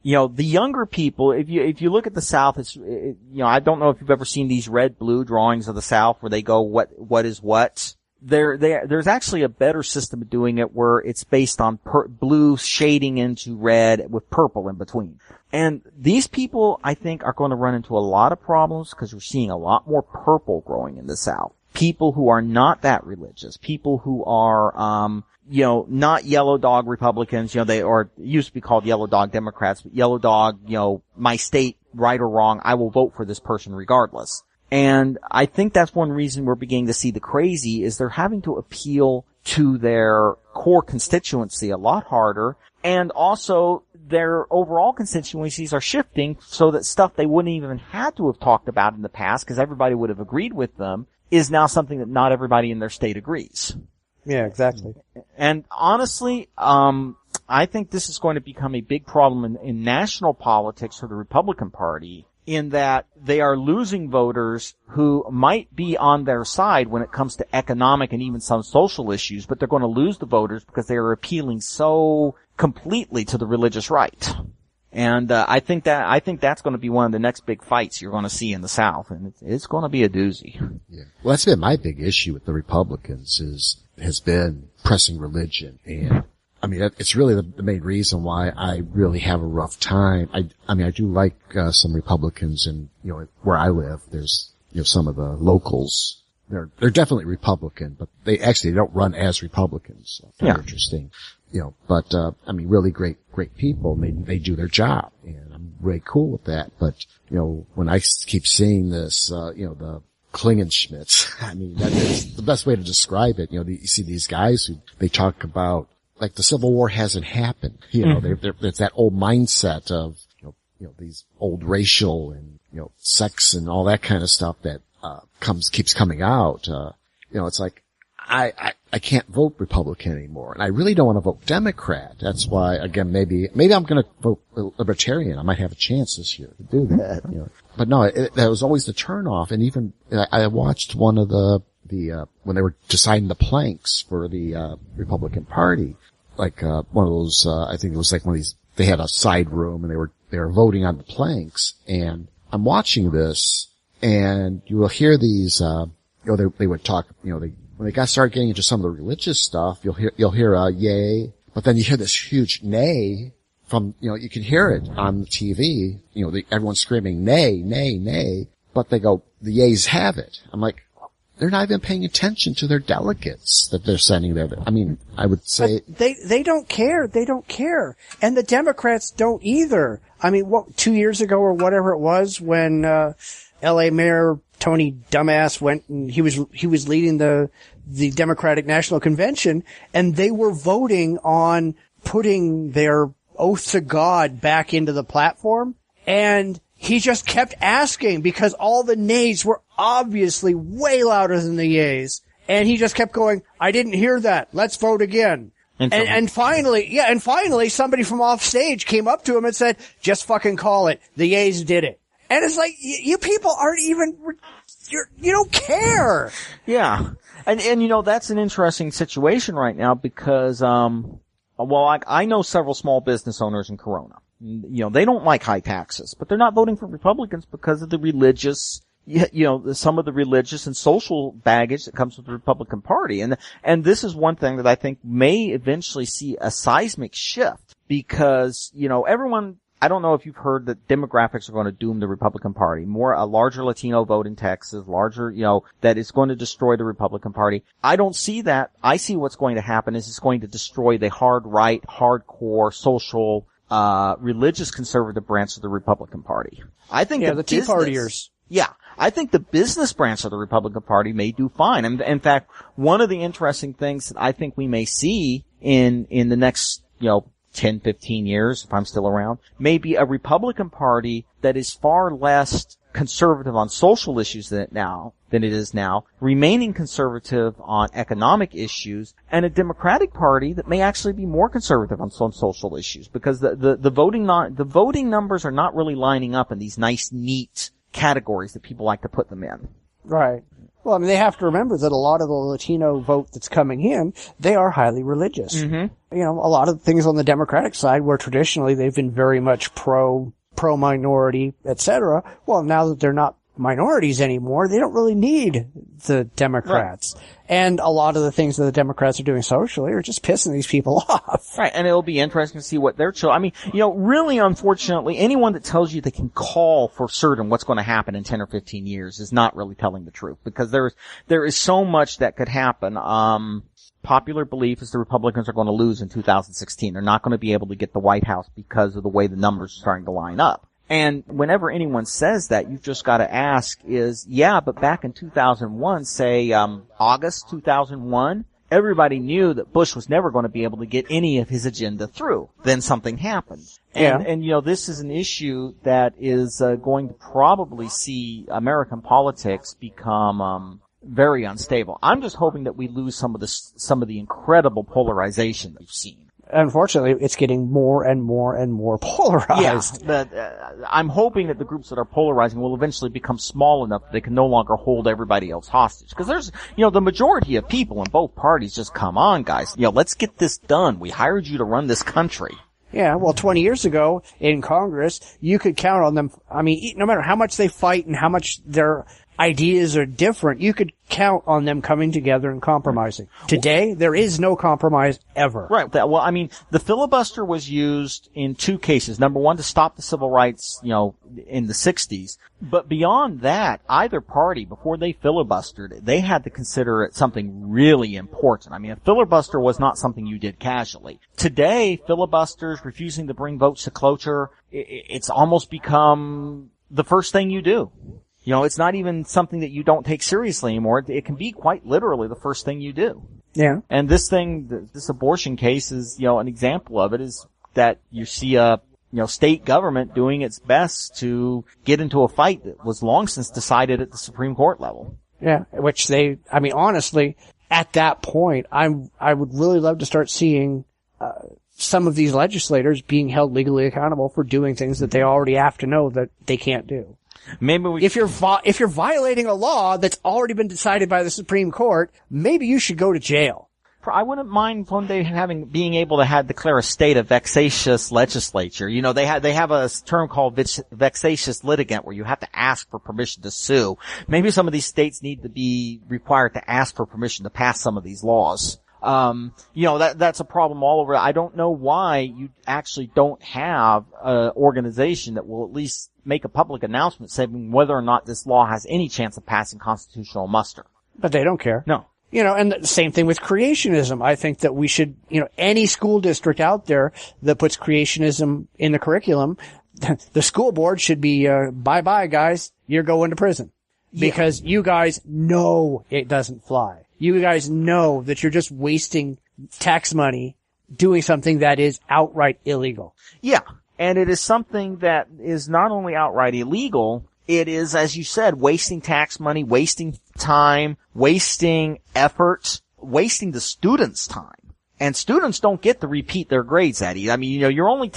the younger people, if you look at the South, I don't know if you've ever seen these red-blue drawings of the South where they go, what is what? There's actually a better system of doing it where it's based on blue shading into red with purple in between. And these people, I think, are going to run into a lot of problems because we're seeing a lot more purple growing in the South. People who are not that religious, people who are, not yellow dog Republicans, they used to be called yellow dog Democrats, but yellow dog, my state, right or wrong, I will vote for this person regardless. And I think that's one reason we're beginning to see the crazy is they're having to appeal to their core constituency a lot harder, and also their overall constituencies are shifting so that stuff they wouldn't even had to have talked about in the past because everybody would have agreed with them is now something that not everybody in their state agrees. Yeah, exactly. And honestly, I think this is going to become a big problem in national politics for the Republican Party, in that they are losing voters who might be on their side when it comes to economic and even some social issues, but they're going to lose the voters because they are appealing so completely to the religious right. And I think that's going to be one of the next big fights you're going to see in the South, and it's going to be a doozy. Yeah. Well, that's been my big issue with the Republicans has been pressing religion, and I mean it's really the main reason why I really have a rough time. I mean I do like some Republicans, and where I live, there's some of the locals. They're definitely Republican, but they don't run as Republicans. So very interesting. But, I mean, really great people. They do their job, and I'm really cool with that. But, when I keep seeing this, the Klingenschmidts, I mean, that is the best way to describe it. You see these guys who, they talk about, like the Civil War hasn't happened. You know, there's that old mindset of, you know, these old racial and, you know, sex and all that kind of stuff that, keeps coming out. You know, it's like, I can't vote Republican anymore, and I really don't want to vote Democrat. That's why, again, maybe I'm going to vote Libertarian. I might have a chance this year to do that. You know, but no, that was always the turnoff. And even I watched one of the when they were deciding the planks for the Republican Party, like one of those. I think it was like one of these. They had a side room, and they were voting on the planks. And I'm watching this, and you will hear these. You know, they would talk. You know, when they started getting into some of the religious stuff, you'll hear a yay, but then you hear this huge nay from, you know, you can hear it on the TV, you know, everyone's screaming nay, nay, nay, but they go, the yays have it. I'm like, they're not even paying attention to their delegates that they're sending there. I mean, I would say. But they don't care. They don't care. And the Democrats don't either. I mean, 2 years ago or whatever it was when, L.A. Mayor Tony Dumbass went and he was leading the Democratic National Convention, and they were voting on putting their oath to God back into the platform, and he just kept asking because all the nays were obviously way louder than the yays, and he just kept going, I didn't hear that. Let's vote again. And finally somebody from off stage came up to him and said, just fucking call it. The yays did it. And it's like, you people aren't even, you don't care. Yeah. And you know, that's an interesting situation right now because, I know several small business owners in Corona. You know, they don't like high taxes, but they're not voting for Republicans because of the religious, you know, some of the religious and social baggage that comes with the Republican Party. And this is one thing that I think may eventually see a seismic shift because, you know, I don't know if you've heard that demographics are going to doom the Republican Party. A larger Latino vote in Texas, larger, you know, that is going to destroy the Republican Party. I don't see that. I see what's going to happen is it's going to destroy the hard right, hardcore, social, religious conservative branch of the Republican Party. I think the Tea Partiers. Yeah. I think the business branch of the Republican Party may do fine. And in fact, one of the interesting things that I think we may see in the next, you know, 10, 15 years, if I'm still around, maybe a Republican Party that is far less conservative on social issues than it is now, remaining conservative on economic issues, and a Democratic Party that may actually be more conservative on some social issues because the voting numbers are not really lining up in these nice, neat categories that people like to put them in. Right. Well, I mean, they have to remember that a lot of the Latino vote that's coming in, they are highly religious. Mm-hmm. You know, a lot of things on the Democratic side where traditionally they've been very much pro-minority, etc. Well, now that they're not minorities anymore, they don't really need the Democrats. Right. And a lot of the things that the Democrats are doing socially are just pissing these people off. Right, and it'll be interesting to see what their I mean, you know, really unfortunately, anyone that tells you they can call for certain what's going to happen in 10 or 15 years is not really telling the truth because there is so much that could happen. Popular belief is the Republicans are going to lose in 2016. They're not going to be able to get the White House because of the way the numbers are starting to line up. And whenever anyone says that, you've just got to ask but back in 2001, say, August 2001, everybody knew that Bush was never going to be able to get any of his agenda through. Then something happened. And you know, this is an issue that is, going to probably see American politics become, very unstable. I'm just hoping that we lose some of the incredible polarization that we've seen. Unfortunately, it's getting more and more and more polarized. Yeah, but I'm hoping that the groups that are polarizing will eventually become small enough that they can no longer hold everybody else hostage. Because there's, you know, the majority of people in both parties just, come on, guys. You know, let's get this done. We hired you to run this country. Yeah, well, 20 years ago in Congress, you could count on them. I mean, no matter how much they fight and how much their ideas are different, you could count on them coming together and compromising. Today, there is no compromise ever. Right. Well, I mean, the filibuster was used in two cases. Number one, to stop the civil rights, you know, in the 60s. But beyond that, either party, before they filibustered, they had to consider it something really important. I mean, a filibuster was not something you did casually. Today, filibusters, refusing to bring votes to cloture, it's almost become the first thing you do. You know, it's not even something that you don't take seriously anymore. It can be quite literally the first thing you do. Yeah. And this abortion case is, an example of it, is that you see a, state government doing its best to get into a fight that was long since decided at the Supreme Court level. Yeah, which honestly, at that point, I would really love to start seeing, some of these legislators being held legally accountable for doing things that they already have to know that they can't do. Maybe if you're violating a law that's already been decided by the Supreme Court, maybe you should go to jail. I wouldn't mind one day being able to declare a state of vexatious legislature. They have a term called vexatious litigant, where you have to ask for permission to sue. Maybe some of these states need to be required to ask for permission to pass some of these laws. That's a problem all over. I don't know why you actually don't have an organization that will at least make a public announcement saying whether or not this law has any chance of passing constitutional muster. But they don't care. No. And the same thing with creationism. I think that we should, any school district out there that puts creationism in the curriculum, the school board should be, bye-bye guys, you're going to prison. Because you guys know it doesn't fly. You guys know that you're just wasting tax money doing something that is outright illegal. Yeah. And it is something that is not only outright illegal, it is, as you said, wasting tax money, wasting time, wasting effort, wasting the students' time. And students don't get to repeat their grades, Eddie. I mean, you're only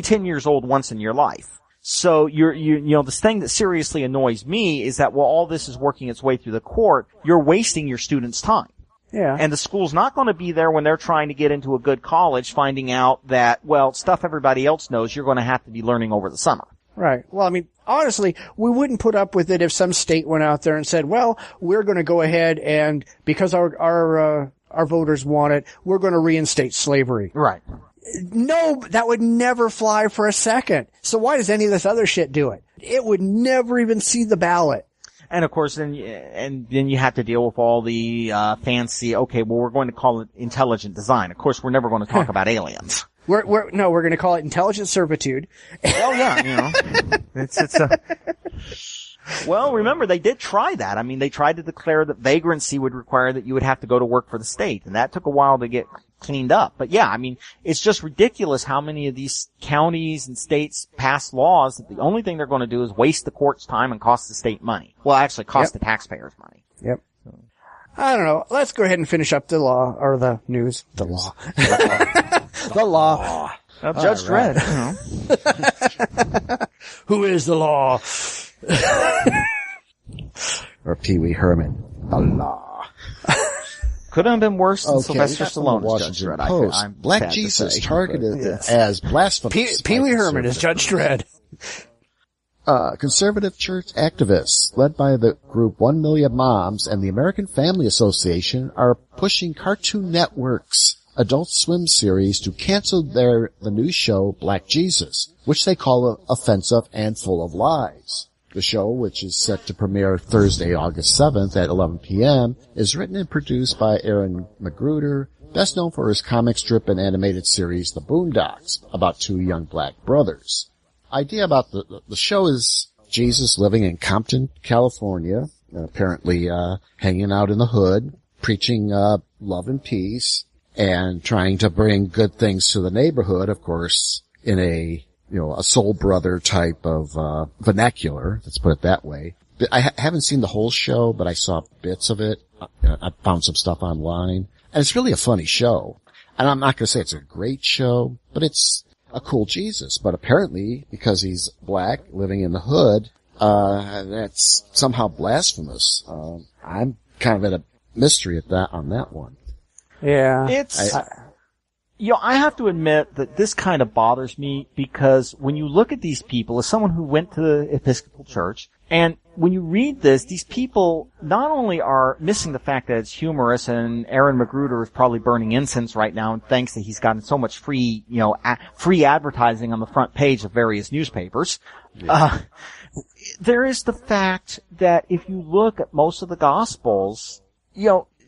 10 years old once in your life. So this thing that seriously annoys me is that while all this is working its way through the court, you're wasting your students' time. Yeah. And the school's not going to be there when they're trying to get into a good college, finding out that, stuff everybody else knows you're going to have to be learning over the summer. Right. Well, I mean, honestly, we wouldn't put up with it if some state went out there and said, well, we're going to go ahead and because our voters want it, we're going to reinstate slavery. Right. No, that would never fly for a second. So why does any of this other shit do it? It would never even see the ballot. And of course, then you have to deal with all the fancy. Okay, well, we're going to call it intelligent design. Of course, we're never going to talk about aliens. We're going to call it intelligent servitude. Oh yeah, Well, remember, they did try that. I mean, they tried to declare that vagrancy would require that you would have to go to work for the state, and that took a while to get cleaned up. But yeah, I mean, it's just ridiculous how many of these counties and states pass laws that the only thing they're going to do is waste the court's time and cost the state money. Well, actually cost the taxpayers money. Yep. I don't know. Let's go ahead and finish up the law, or the news. The law. The law. Judge Dredd. Who is the law? Or Pee Wee Herman. The law. Could have been worse than Okay, Sylvester Stallone as Judge Washington Dredd. Post. I'm Black sad to Jesus say. targeted Yes. as blasphemous. Pee Wee Herman is Judge Dredd. Conservative church activists, led by the group 1 Million Moms and the American Family Association, are pushing Cartoon Network's Adult Swim series to cancel the new show Black Jesus, which they call offensive and full of lies. The show, which is set to premiere Thursday, August 7th at 11 p.m., is written and produced by Aaron Magruder, best known for his comic strip and animated series The Boondocks, about two young black brothers. Idea about the show is Jesus living in Compton, California, apparently hanging out in the hood, preaching love and peace, and trying to bring good things to the neighborhood, of course, in a soul brother type of vernacular, let's put it that way. I haven't seen the whole show, but I saw bits of it. I found some stuff online, and it's really a funny show. And I'm not going to say it's a great show, but it's a cool Jesus. But apparently, because he's black, living in the hood, that's somehow blasphemous. I'm kind of at a mystery on that one. Yeah. I have to admit that this kind of bothers me because when you look at these people, as someone who went to the Episcopal Church, and when you read this, these people not only are missing the fact that it's humorous, and Aaron Magruder is probably burning incense right now and thanks that he's gotten so much free advertising on the front page of various newspapers. Yeah. There is the fact that if you look at most of the Gospels,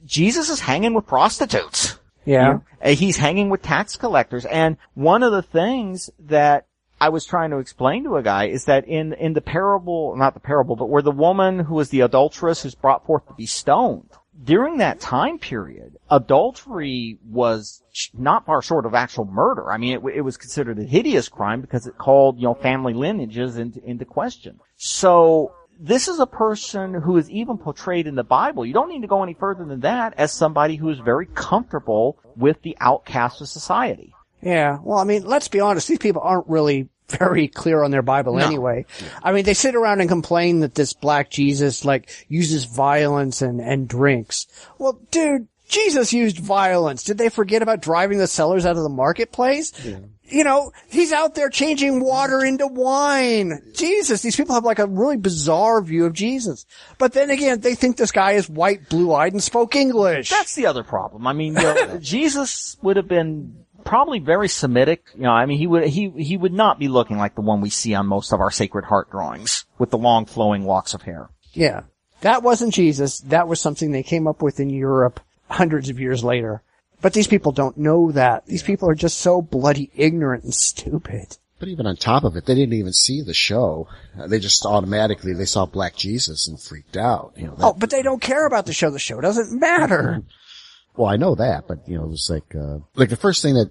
Jesus is hanging with prostitutes. Yeah. He's hanging with tax collectors. And one of the things that I was trying to explain to a guy is that in the parable, not the parable, but where the woman who was the adulteress who's brought forth to be stoned, during that time period, adultery was not far short of actual murder. I mean, it was considered a hideous crime because it called, family lineages into question. So, this is a person who is even portrayed in the Bible. You don't need to go any further than that as somebody who is very comfortable with the outcast of society. Yeah. Well, I mean, let's be honest. These people aren't really very clear on their Bible anyway. I mean, they sit around and complain that this black Jesus, uses violence and drinks. Well, dude, Jesus used violence. Did they forget about driving the sellers out of the marketplace? Yeah. He's out there changing water into wine. Jesus, these people have a really bizarre view of Jesus. But then again, they think this guy is white, blue-eyed, and spoke English. That's the other problem. I mean, Jesus would have been probably very Semitic. He would not be looking like the one we see on most of our Sacred Heart drawings with the long flowing locks of hair. Yeah. That wasn't Jesus. That was something they came up with in Europe hundreds of years later. But these people don't know that. These people are just so bloody ignorant and stupid. But even on top of it, they didn't even see the show. They just automatically, they saw Black Jesus and freaked out. But they don't care about the show. The show doesn't matter. Well, I know that, but, it was like the first thing that,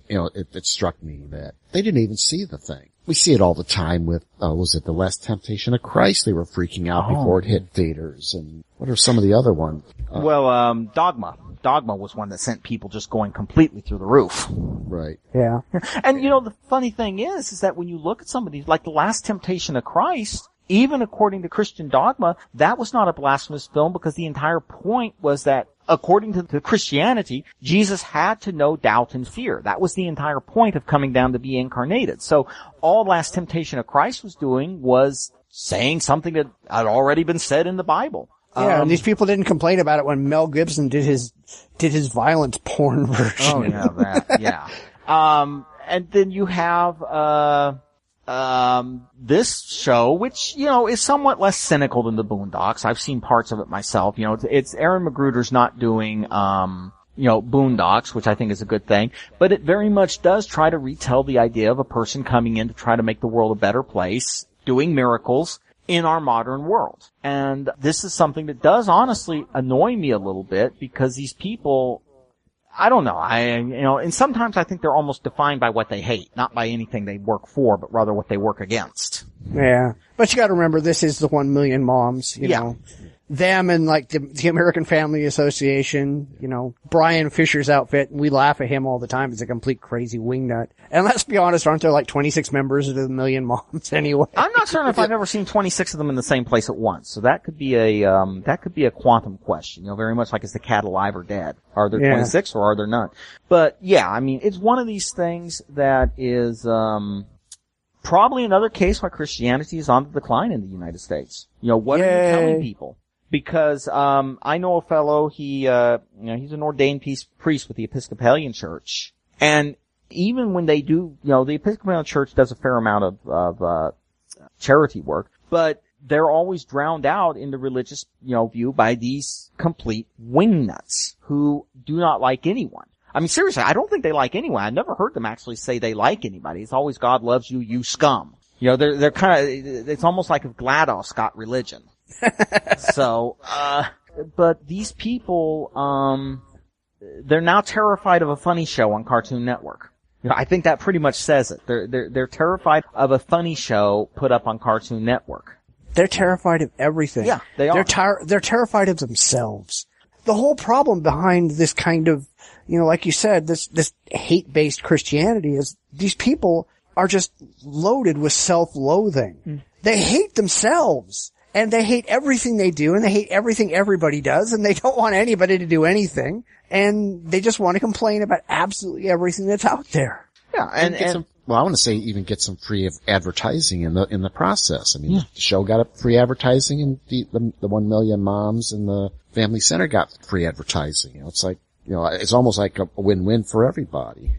it struck me that they didn't even see the thing. We see it all the time with, was it The Last Temptation of Christ? They were freaking out before it hit theaters. And what are some of the other ones? Dogma. Dogma was one that sent people just going completely through the roof. Right. Yeah. And, the funny thing is that when you look at some of these, like The Last Temptation of Christ, even according to Christian dogma, that was not a blasphemous film because the entire point was that, according to Christianity, Jesus had to know doubt and fear. That was the entire point of coming down to be incarnated. So all Last Temptation of Christ was doing was saying something that had already been said in the Bible. Yeah, and these people didn't complain about it when Mel Gibson did his violence porn version. Oh yeah, that, yeah. And then you have, this show, which, is somewhat less cynical than the Boondocks. I've seen parts of it myself. It's Aaron Magruder's not doing, Boondocks, which I think is a good thing, but it very much does try to retell the idea of a person coming in to try to make the world a better place, doing miracles in our modern world. And this is something that does honestly annoy me a little bit because these people, I don't know, and sometimes I think they're almost defined by what they hate, not by anything they work for, but rather what they work against. Yeah. But you gotta remember, this is the 1 million moms, you know. Them and the American Family Association, Brian Fisher's outfit, and we laugh at him all the time as a complete crazy wingnut. And let's be honest, aren't there 26 members of the Million Moms anyway? I'm not certain if I've ever seen 26 of them in the same place at once. So that could be a quantum question, very much like is the cat alive or dead? Are there 26 or are there none? But yeah, it's one of these things that is, probably another case why Christianity is on the decline in the United States. What are you telling people? Because, I know a fellow, he's an ordained priest with the Episcopalian Church. And even when they do, the Episcopalian Church does a fair amount of charity work, but they're always drowned out in the religious, view by these complete wingnuts who do not like anyone. Seriously, I don't think they like anyone. I never heard them actually say they like anybody. It's always God loves you, you scum. They're kind of, it's almost like if GLaDOS got religion. So, but these people, they're now terrified of a funny show on Cartoon Network. I think that pretty much says it. They're terrified of a funny show put up on Cartoon Network. They're terrified of everything. Yeah, they are. They're terrified of themselves. The whole problem behind this kind of, like you said, this hate-based Christianity is these people are just loaded with self-loathing. They hate themselves. And they hate everything they do, and they hate everything everybody does, and they don't want anybody to do anything, and they just want to complain about absolutely everything that's out there. Yeah, and I want to say even get some free advertising in the process. The show got free advertising, and the 1 million moms and the Family Center got free advertising. It's like, it's almost like a win-win for everybody,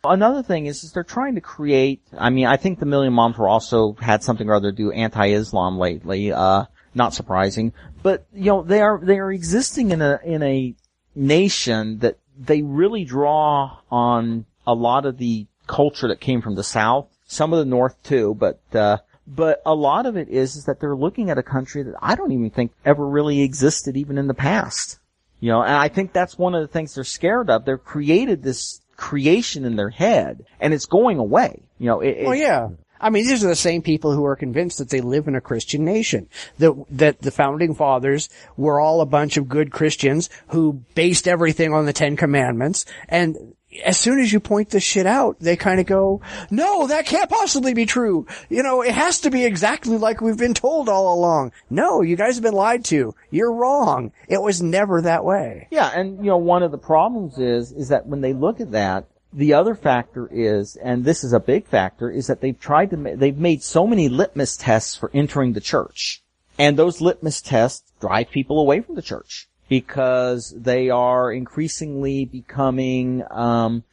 Another thing is they're trying to create, I think the Million Moms were also had something or other to do anti-Islam lately, not surprising. But, they are existing in a nation that they really draw on a lot of the culture that came from the South, some of the North too, but a lot of it is that they're looking at a country that I don't even think ever really existed even in the past. You know, and I think that's one of the things they're scared of. They've created this creation in their head, and it's going away. You know, Well, yeah. I mean, these are the same people who are convinced that they live in a Christian nation. That the founding fathers were all a bunch of good Christians who based everything on the Ten Commandments. And as soon as you point this shit out, they kind of go, no, that can't possibly be true. You know, it has to be exactly like we've been told all along. No, you guys have been lied to. You're wrong. It was never that way. Yeah, and you know, one of the problems is that when they look at that, the other factor is, and this is a big factor, is that they've made so many litmus tests for entering the church. And those litmus tests drive people away from the church because they are increasingly becoming,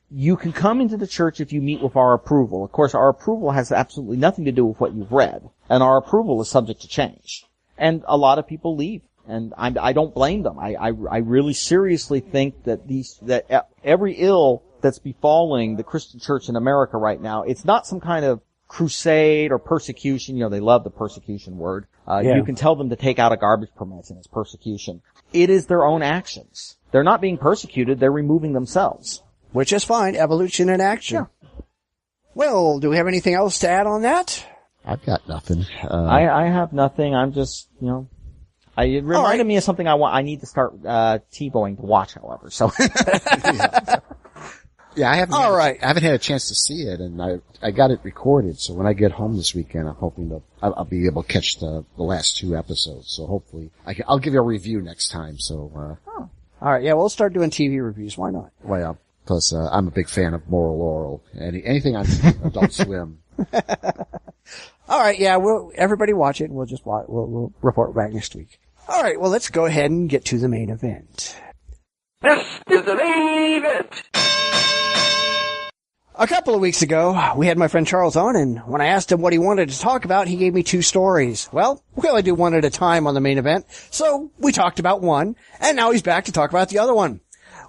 you can come into the church if you meet with our approval. Of course, our approval has absolutely nothing to do with what you've read. And our approval is subject to change. And a lot of people leave. And I don't blame them. I really seriously think that every ill that's befalling the Christian church in America right now, it's not some kind of crusade or persecution. You know, they love the persecution word. You can tell them to take out a garbage permit and it's persecution. It is their own actions. They're not being persecuted, they're removing themselves. Which is fine. Evolution in action. Yeah. Well, do we have anything else to add on that? I've got nothing. I have nothing. I'm just, you know, it reminded me of something I need to start TiVoing to watch, however. So Yeah, I haven't had a chance to see it, and I got it recorded. So when I get home this weekend, I'm hoping I'll be able to catch the last 2 episodes. So hopefully I'll give you a review next time. So all right, yeah, we'll start doing TV reviews. Why not? Well, plus I'm a big fan of Moral Oral. Anything on Adult Swim. All right, yeah, everybody watch it, and we'll report back next week. All right, well, let's go ahead and get to the main event. This is the main event. A couple of weeks ago, we had my friend Charles on, and when I asked him what he wanted to talk about, he gave me 2 stories. Well, we only do one at a time on the main event, so we talked about one, and now he's back to talk about the other one.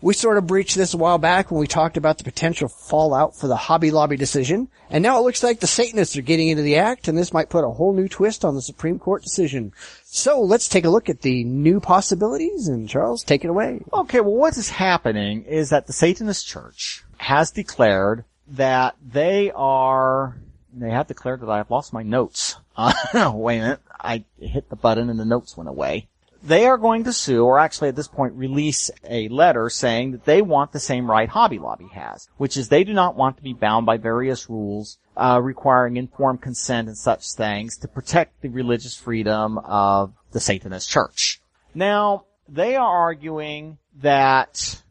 We sort of breached this a while back when we talked about the potential fallout for the Hobby Lobby decision, and now it looks like the Satanists are getting into the act, and this might put a whole new twist on the Supreme Court decision. So let's take a look at the new possibilities, and Charles, take it away. Okay, well, what is happening is that the Satanist Church has declared that they have declared that I have lost my notes. Wait a minute, I hit the button and the notes went away. They are going to sue, or actually at this point release a letter saying that they want the same right Hobby Lobby has, which is they do not want to be bound by various rules requiring informed consent and such things to protect the religious freedom of the Satanist Church. Now, they are arguing that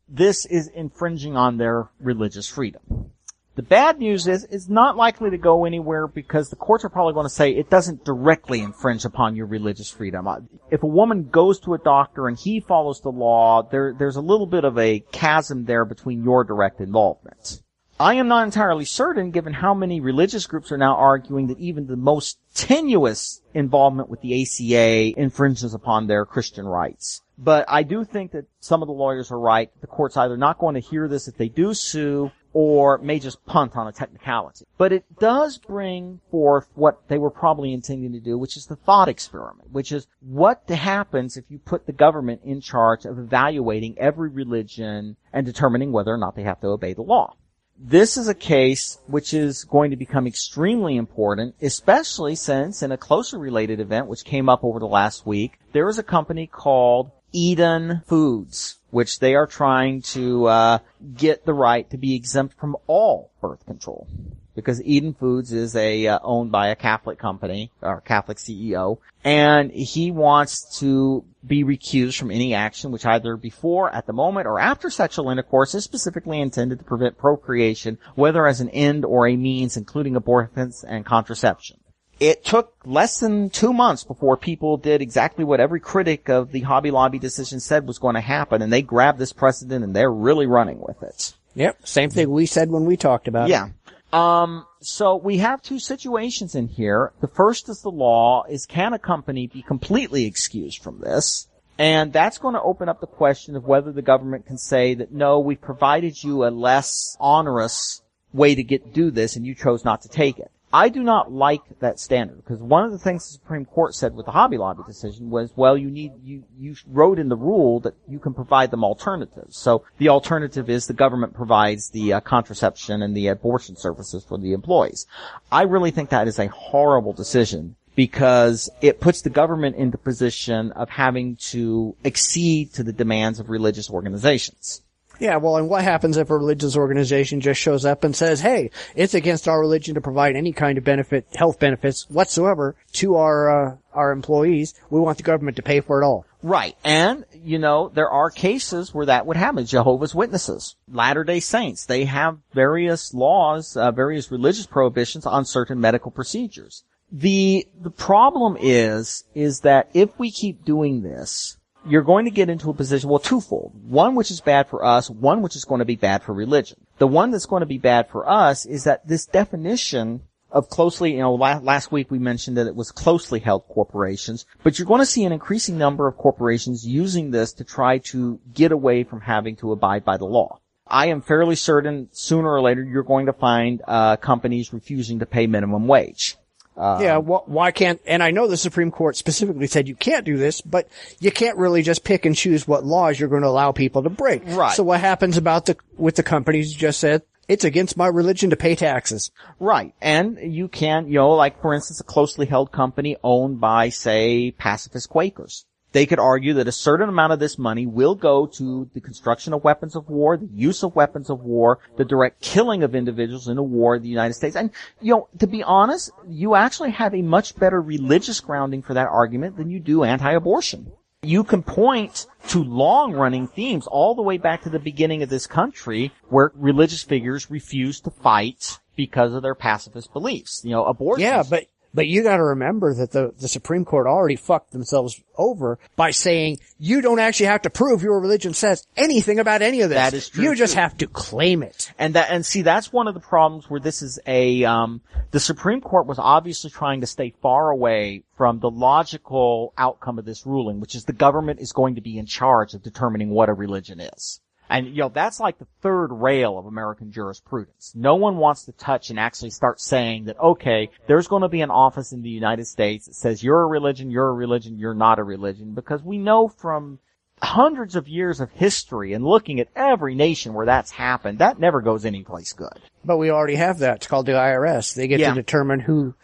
this is infringing on their religious freedom. The bad news is it's not likely to go anywhere because the courts are probably going to say it doesn't directly infringe upon your religious freedom. If a woman goes to a doctor and he follows the law, there's a little bit of a chasm there between your direct involvement. I am not entirely certain, given how many religious groups are now arguing that even the most tenuous involvement with the ACA infringes upon their Christian rights. But I do think that some of the lawyers are right. The court's either not going to hear this if they do sue, or may just punt on a technicality. But it does bring forth what they were probably intending to do, which is the thought experiment, which is what happens if you put the government in charge of evaluating every religion and determining whether or not they have to obey the law. This is a case which is going to become extremely important, especially since in a closer related event which came up over the last week, there is a company called Eden Foods, which they are trying to get the right to be exempt from all birth control. Because Eden Foods is owned by a Catholic company, or Catholic CEO, and he wants to be recused from any action which either before, at the moment, or after sexual intercourse is specifically intended to prevent procreation, whether as an end or a means, including abortions and contraception. It took less than 2 months before people did exactly what every critic of the Hobby Lobby decision said was going to happen, and they grabbed this precedent and they're really running with it. Yep, same thing we said when we talked about it. Yeah. So we have 2 situations in here. The first is the law is, can a company be completely excused from this? And that's going to open up the question of whether the government can say that, no, we provided you a less onerous way to do this and you chose not to take it. I do not like that standard, because one of the things the Supreme Court said with the Hobby Lobby decision was, well, you wrote in the rule that you can provide them alternatives. So the alternative is the government provides the contraception and the abortion services for the employees. I really think that is a horrible decision, because it puts the government in the position of having to accede to the demands of religious organizations. Yeah, well, and what happens if a religious organization just shows up and says, hey, it's against our religion to provide any kind of benefit, health benefits whatsoever to our employees. We want the government to pay for it all. Right. And, there are cases where that would happen. Jehovah's Witnesses, Latter-day Saints, they have various laws, various religious prohibitions on certain medical procedures. The problem is that if we keep doing this, you're going to get into a position, well, twofold. One which is bad for us, one which is going to be bad for religion. The one that's going to be bad for us is that this definition of closely, last week we mentioned that it was closely held corporations, but you're going to see an increasing number of corporations using this to try to get away from having to abide by the law. I am fairly certain sooner or later you're going to find companies refusing to pay minimum wage. Why can't, and I know the Supreme Court specifically said you can't do this, but you can't really just pick and choose what laws you're going to allow people to break. Right. So what happens with the companies who just said, it's against my religion to pay taxes? Right. And you can, like for instance, a closely held company owned by, say, pacifist Quakers. They could argue that a certain amount of this money will go to the construction of weapons of war, the use of weapons of war, the direct killing of individuals in a war in the United States. And, to be honest, you actually have a much better religious grounding for that argument than you do anti-abortion. You can point to long-running themes all the way back to the beginning of this country where religious figures refused to fight because of their pacifist beliefs. Abortion. Yeah, but you gotta remember that the Supreme Court already fucked themselves over by saying you don't actually have to prove your religion says anything about any of this. That is true. You just have to claim it. And see, that's one of the problems where this is the Supreme Court was obviously trying to stay far away from the logical outcome of this ruling, which is the government is going to be in charge of determining what a religion is. And, that's like the third rail of American jurisprudence. No one wants to touch and actually start saying that, okay, there's going to be an office in the United States that says you're a religion, you're not a religion, because we know from hundreds of years of history and looking at every nation where that's happened, that never goes anyplace good. But we already have that. It's called the IRS. They get to determine who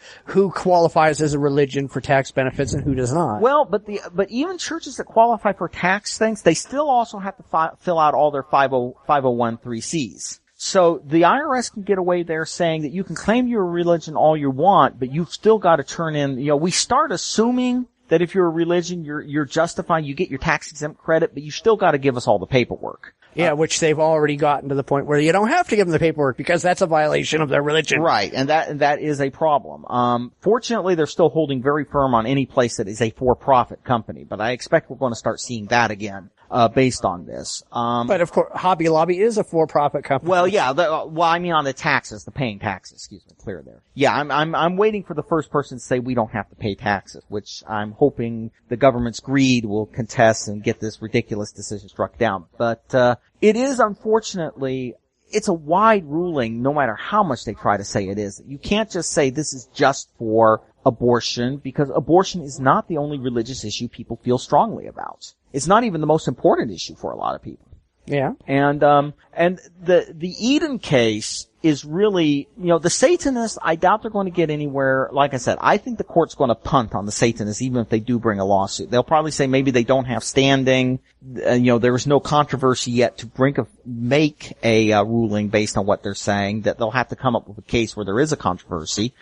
qualifies as a religion for tax benefits and who does not. Well, but even churches that qualify for tax things, they still also have to fill out all their 501(c)(3)s. So the IRS can get away there saying that you can claim your religion all you want, but you've still got to turn in, we start assuming that if you're a religion, you're justifying, you get your tax exempt credit, but you still got to give us all the paperwork. Yeah, which they've already gotten to the point where you don't have to give them the paperwork because that's a violation of their religion. Right, and that is a problem. Fortunately, they're still holding very firm on any place that is a for-profit company, but I expect we're going to start seeing that again, based on this. But of course, Hobby Lobby is a for-profit company. Well, yeah, I mean on the taxes, the paying taxes, excuse me, clear there. Yeah, I'm waiting for the first person to say we don't have to pay taxes, which I'm hoping the government's greed will contest and get this ridiculous decision struck down. But, it is unfortunately, it's a wide ruling no matter how much they try to say it is. You can't just say this is just for abortion, because abortion is not the only religious issue people feel strongly about. It's not even the most important issue for a lot of people. Yeah. And the Eden case is really, the Satanists, I doubt they're going to get anywhere. Like I said, I think the court's going to punt on the Satanists even if they do bring a lawsuit. They'll probably say maybe they don't have standing. There is no controversy yet to make a ruling based on what they're saying, that they'll have to come up with a case where there is a controversy.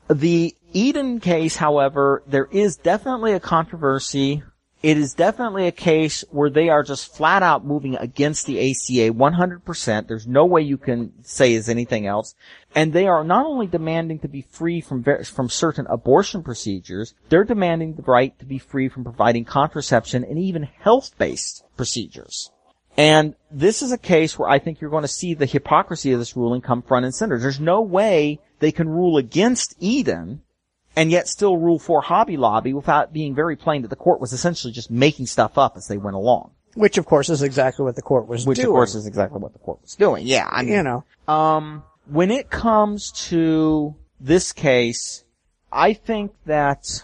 The Eden case, however, there is definitely a controversy. It is definitely a case where they are just flat out moving against the ACA 100%. There's no way you can say is anything else. And they are not only demanding to be free from certain abortion procedures, they're demanding the right to be free from providing contraception and even health-based procedures. And this is a case where I think you're going to see the hypocrisy of this ruling come front and center. There's no way they can rule against Eden and yet still rule for Hobby Lobby without being very plain that the court was essentially just making stuff up as they went along. Which, of course, is exactly what the court was doing. Which, of course, is exactly what the court was doing. Yeah, I mean, when it comes to this case, I think that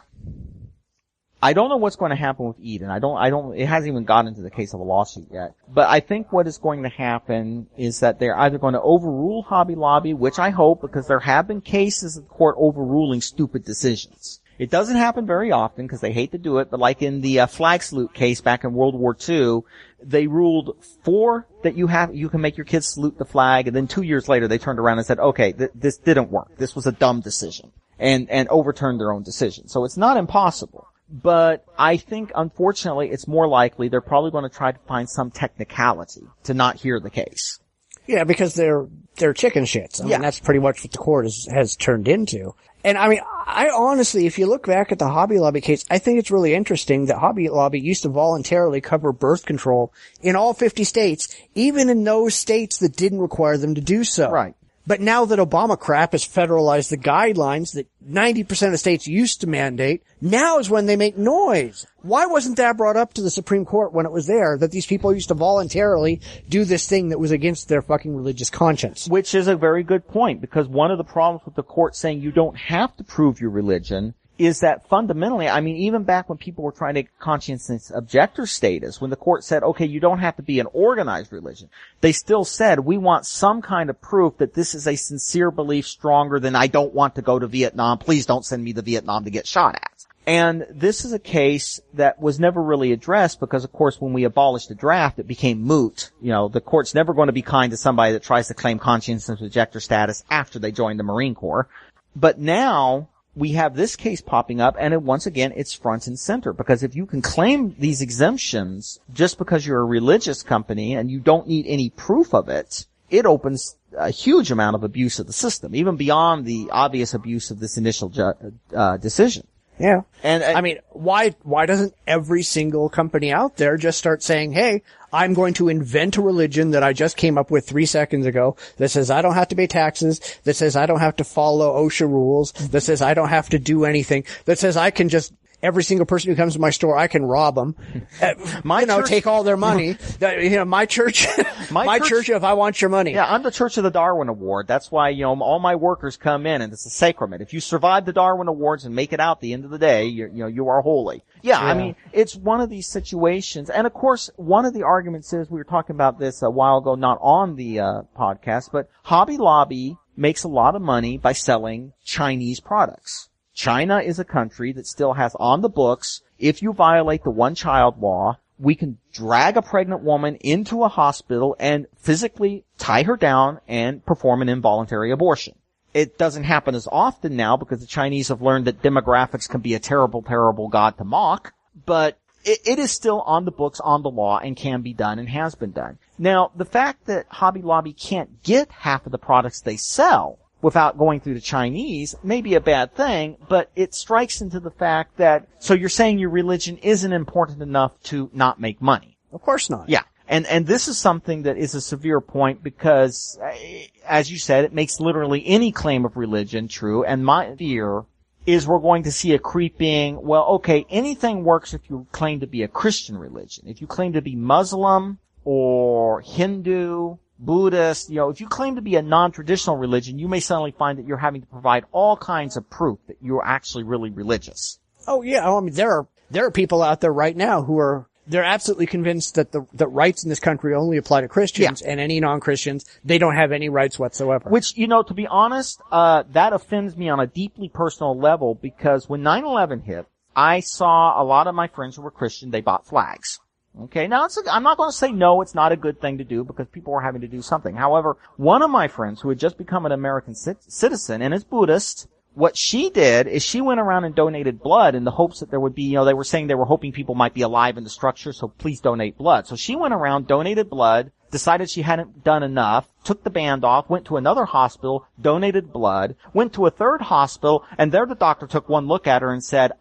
I don't know what's going to happen with Eden. It hasn't even gotten into the case of a lawsuit yet. But I think what is going to happen is that they're either going to overrule Hobby Lobby, which I hope, because there have been cases of the court overruling stupid decisions. It doesn't happen very often because they hate to do it, but like in the flag salute case back in World War II, they ruled that you can make your kids salute the flag, and then 2 years later they turned around and said, okay, this didn't work. This was a dumb decision, and overturned their own decision. So it's not impossible. But I think, unfortunately, it's more likely they're probably going to try to find some technicality to not hear the case. Yeah, because they're chicken shits. I mean, that's pretty much what the court has turned into. And I mean, I honestly, if you look back at the Hobby Lobby case, I think it's really interesting that Hobby Lobby used to voluntarily cover birth control in all 50 states, even in those states that didn't require them to do so. Right. But now that Obama crap has federalized the guidelines that 90% of states used to mandate, now is when they make noise. Why wasn't that brought up to the Supreme Court when it was there, that these people used to voluntarily do this thing that was against their fucking religious conscience? Which is a very good point, because one of the problems with the court saying you don't have to prove your religion is that fundamentally, I mean, even back when people were trying to get conscientious objector status, when the court said, okay, you don't have to be an organized religion, they still said, we want some kind of proof that this is a sincere belief stronger than I don't want to go to Vietnam. Please don't send me to Vietnam to get shot at. And this is a case that was never really addressed because, of course, when we abolished the draft, it became moot. You know, the court's never going to be kind to somebody that tries to claim conscientious objector status after they join the Marine Corps. But now we have this case popping up, and once again, it's front and center, because if you can claim these exemptions just because you're a religious company and you don't need any proof of it, it opens a huge amount of abuse of the system, even beyond the obvious abuse of this initial decision. Yeah. And I mean, why doesn't every single company out there just start saying, hey, I'm going to invent a religion that I just came up with 3 seconds ago that says I don't have to pay taxes, that says I don't have to follow OSHA rules, that says I don't have to do anything, that says I can just, every single person who comes to my store, I can rob them, take all their money. My church, my church, if I want your money. Yeah, I'm the Church of the Darwin Award. That's why, all my workers come in, and it's a sacrament. If you survive the Darwin Awards and make it out at the end of the day, you are holy. Yeah, I mean, it's one of these situations. And of course, one of the arguments is, we were talking about this a while ago, not on the podcast, but Hobby Lobby makes a lot of money by selling Chinese products. China is a country that still has on the books, if you violate the one-child law, we can drag a pregnant woman into a hospital and physically tie her down and perform an involuntary abortion. It doesn't happen as often now because the Chinese have learned that demographics can be a terrible, terrible god to mock, but it is still on the books, on the law, and can be done and has been done. Now, the fact that Hobby Lobby can't get half of the products they sell without going through the Chinese may be a bad thing, but it strikes into the fact that, so you're saying your religion isn't important enough to not make money. Of course not. Yeah. And this is something that is a severe point because, as you said, it makes literally any claim of religion true, and my fear is we're going to see a creeping, anything works if you claim to be a Christian religion. If you claim to be Muslim or Hindu, Buddhist, if you claim to be a non-traditional religion, you may suddenly find that you're having to provide all kinds of proof that you're actually really religious. Oh yeah, I mean there are people out there right now they're absolutely convinced that the rights in this country only apply to Christians, and any non-Christians, they don't have any rights whatsoever. Which, to be honest, that offends me on a deeply personal level, because when 9/11 hit, I saw a lot of my friends who were Christian, they bought flags. Okay, now I'm not going to say no, it's not a good thing to do because people were having to do something. However, one of my friends who had just become an American citizen and is Buddhist, what she did is she went around and donated blood in the hopes that there would be, they were saying they were hoping people might be alive in the structure, so please donate blood. So she went around, donated blood, decided she hadn't done enough, took the band off, went to another hospital, donated blood, went to a third hospital, and there the doctor took one look at her and said,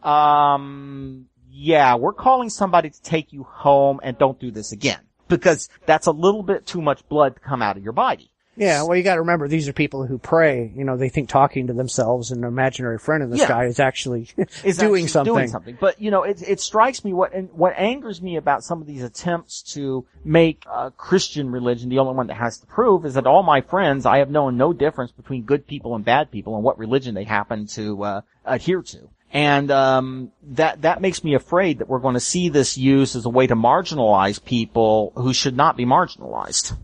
yeah, we're calling somebody to take you home and don't do this again. Because that's a little bit too much blood to come out of your body. Yeah, well, you got to remember, these are people who pray. You know, they think talking to themselves and an imaginary friend in the sky is actually doing something. But, you know, it strikes me what angers me about some of these attempts to make Christian religion the only one that has to prove is that all my friends, I have known no difference between good people and bad people and what religion they happen to adhere to. And that makes me afraid that we're going to see this used as a way to marginalize people who should not be marginalized.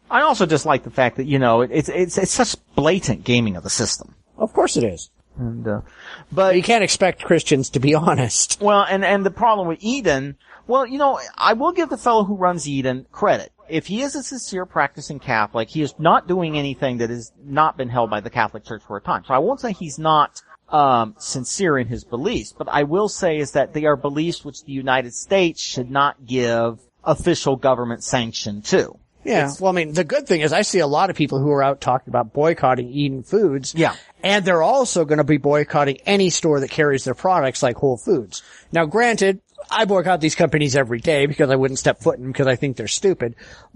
I also dislike the fact that, you know, it's such blatant gaming of the system. Of course it is. And, but you can't expect Christians to be honest. Well, and the problem with Eden, well, you know, I will give the fellow who runs Eden credit. If he is a sincere practicing Catholic, he is not doing anything that has not been held by the Catholic Church for a time. So I won't say he's not sincere in his beliefs, but I will say is that they are beliefs which the United States should not give official government sanction to. Yeah, well, I mean, the good thing is I see a lot of people who are out talking about boycotting Eden Foods. Yeah. And they're also going to be boycotting any store that carries their products like Whole Foods. Now, granted, I boycott these companies every day because I wouldn't step foot in them because I think they're stupid.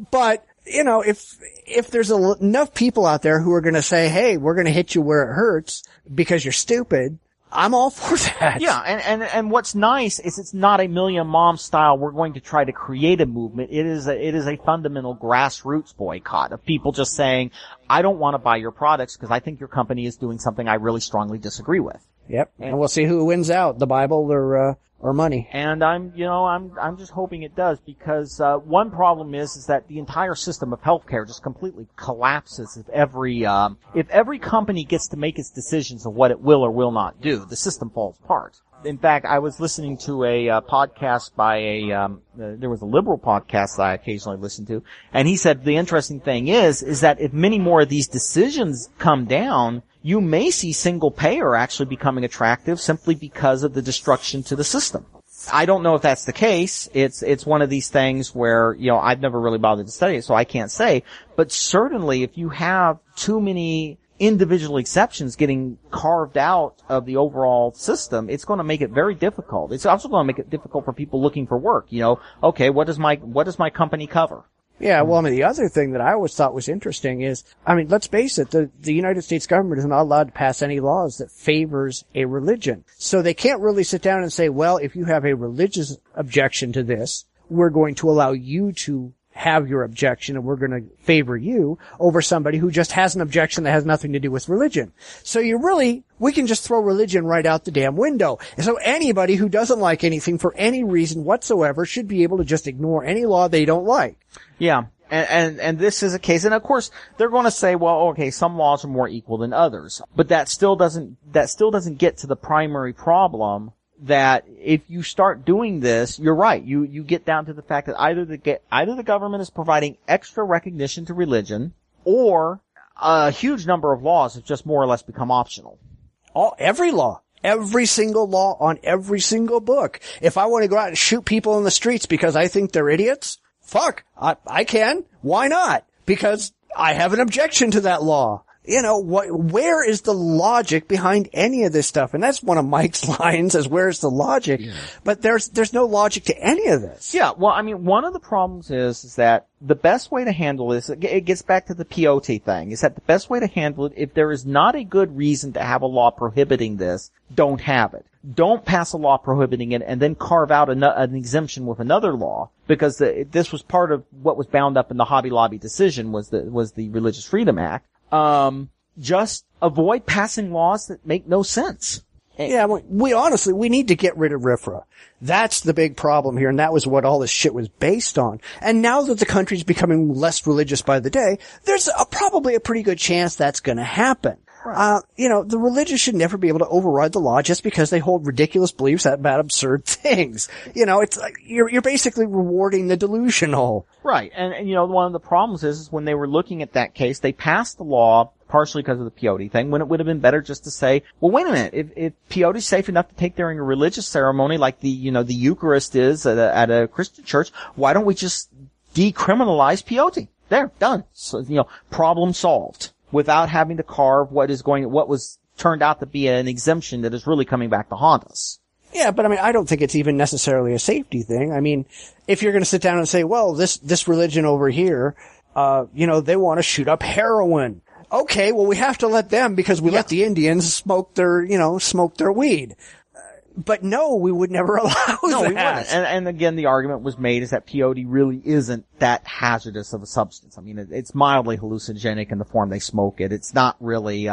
But, you know, if there's enough people out there who are going to say, hey, we're going to hit you where it hurts because you're stupid, I'm all for that. Yeah, and what's nice is it's not a Million Moms style, we're going to try to create a movement. It is a fundamental grassroots boycott of people just saying, I don't want to buy your products because I think your company is doing something I really strongly disagree with. Yep. And we'll see who wins out, the Bible or money. And I'm just hoping it does because, one problem is that the entire system of healthcare just completely collapses if every company gets to make its decisions of what it will or will not do. The system falls apart. In fact, I was listening to a podcast by there was a liberal podcast that I occasionally listen to, and he said the interesting thing is that if many more of these decisions come down, you may see single payer actually becoming attractive simply because of the destruction to the system. I don't know if that's the case. It's one of these things where, you know, I've never really bothered to study it, so I can't say. But certainly if you have too many individual exceptions getting carved out of the overall system, it's going to make it very difficult. It's also going to make it difficult for people looking for work. You know, okay, what does my company cover? Yeah, well, I mean, the other thing that I always thought was interesting is, I mean, let's face it, the United States government is not allowed to pass any laws that favors a religion. So they can't really sit down and say, well, if you have a religious objection to this, we're going to allow you to have your objection and we're going to favor you over somebody who just has an objection that has nothing to do with religion. So we can just throw religion right out the damn window. And so anybody who doesn't like anything for any reason whatsoever should be able to just ignore any law they don't like. Yeah. And this is a case, and of course, they're going to say, well, okay, some laws are more equal than others. But that still doesn't get to the primary problem that if you start doing this, you're right. You get down to the fact that either the government is providing extra recognition to religion, or a huge number of laws have just more or less become optional. Every law. Every single law on every single book. If I want to go out and shoot people in the streets because I think they're idiots, fuck, I can. Why not? Because I have an objection to that law. You know, where is the logic behind any of this stuff? And that's one of Mike's lines, is where's the logic? Yeah. But there's no logic to any of this. Yeah, well, I mean, one of the problems is that the best way to handle this, it gets back to the POT thing, is that the best way to handle it, if there is not a good reason to have a law prohibiting this, don't have it. Don't pass a law prohibiting it and then carve out an exemption with another law, because this was part of what was bound up in the Hobby Lobby decision was the Religious Freedom Act. Just avoid passing laws that make no sense. Yeah, we need to get rid of RFRA. That's the big problem here, and that was what all this shit was based on. And now that the country's becoming less religious by the day, there's probably a pretty good chance that's gonna happen. Right. You know, the religious should never be able to override the law just because they hold ridiculous beliefs about absurd things. You know, it's like, you're basically rewarding the delusional. Right. And you know, one of the problems is when they were looking at that case, they passed the law partially because of the peyote thing, when it would have been better just to say, well, wait a minute, if peyote's safe enough to take during a religious ceremony like the Eucharist is at a Christian church, why don't we just decriminalize peyote? There, done. So, problem solved, without having to carve what was turned out to be an exemption that is really coming back to haunt us. Yeah, but I mean, I don't think it's even necessarily a safety thing. I mean, if you're going to sit down and say, well, this religion over here, they want to shoot up heroin. Okay, well, we have to let them because we let the Indians smoke their weed. But no, we would never allow that. No, we wouldn't. And again, the argument was made is that peyote really isn't that hazardous of a substance. I mean, it's mildly hallucinogenic in the form they smoke it. It's not really,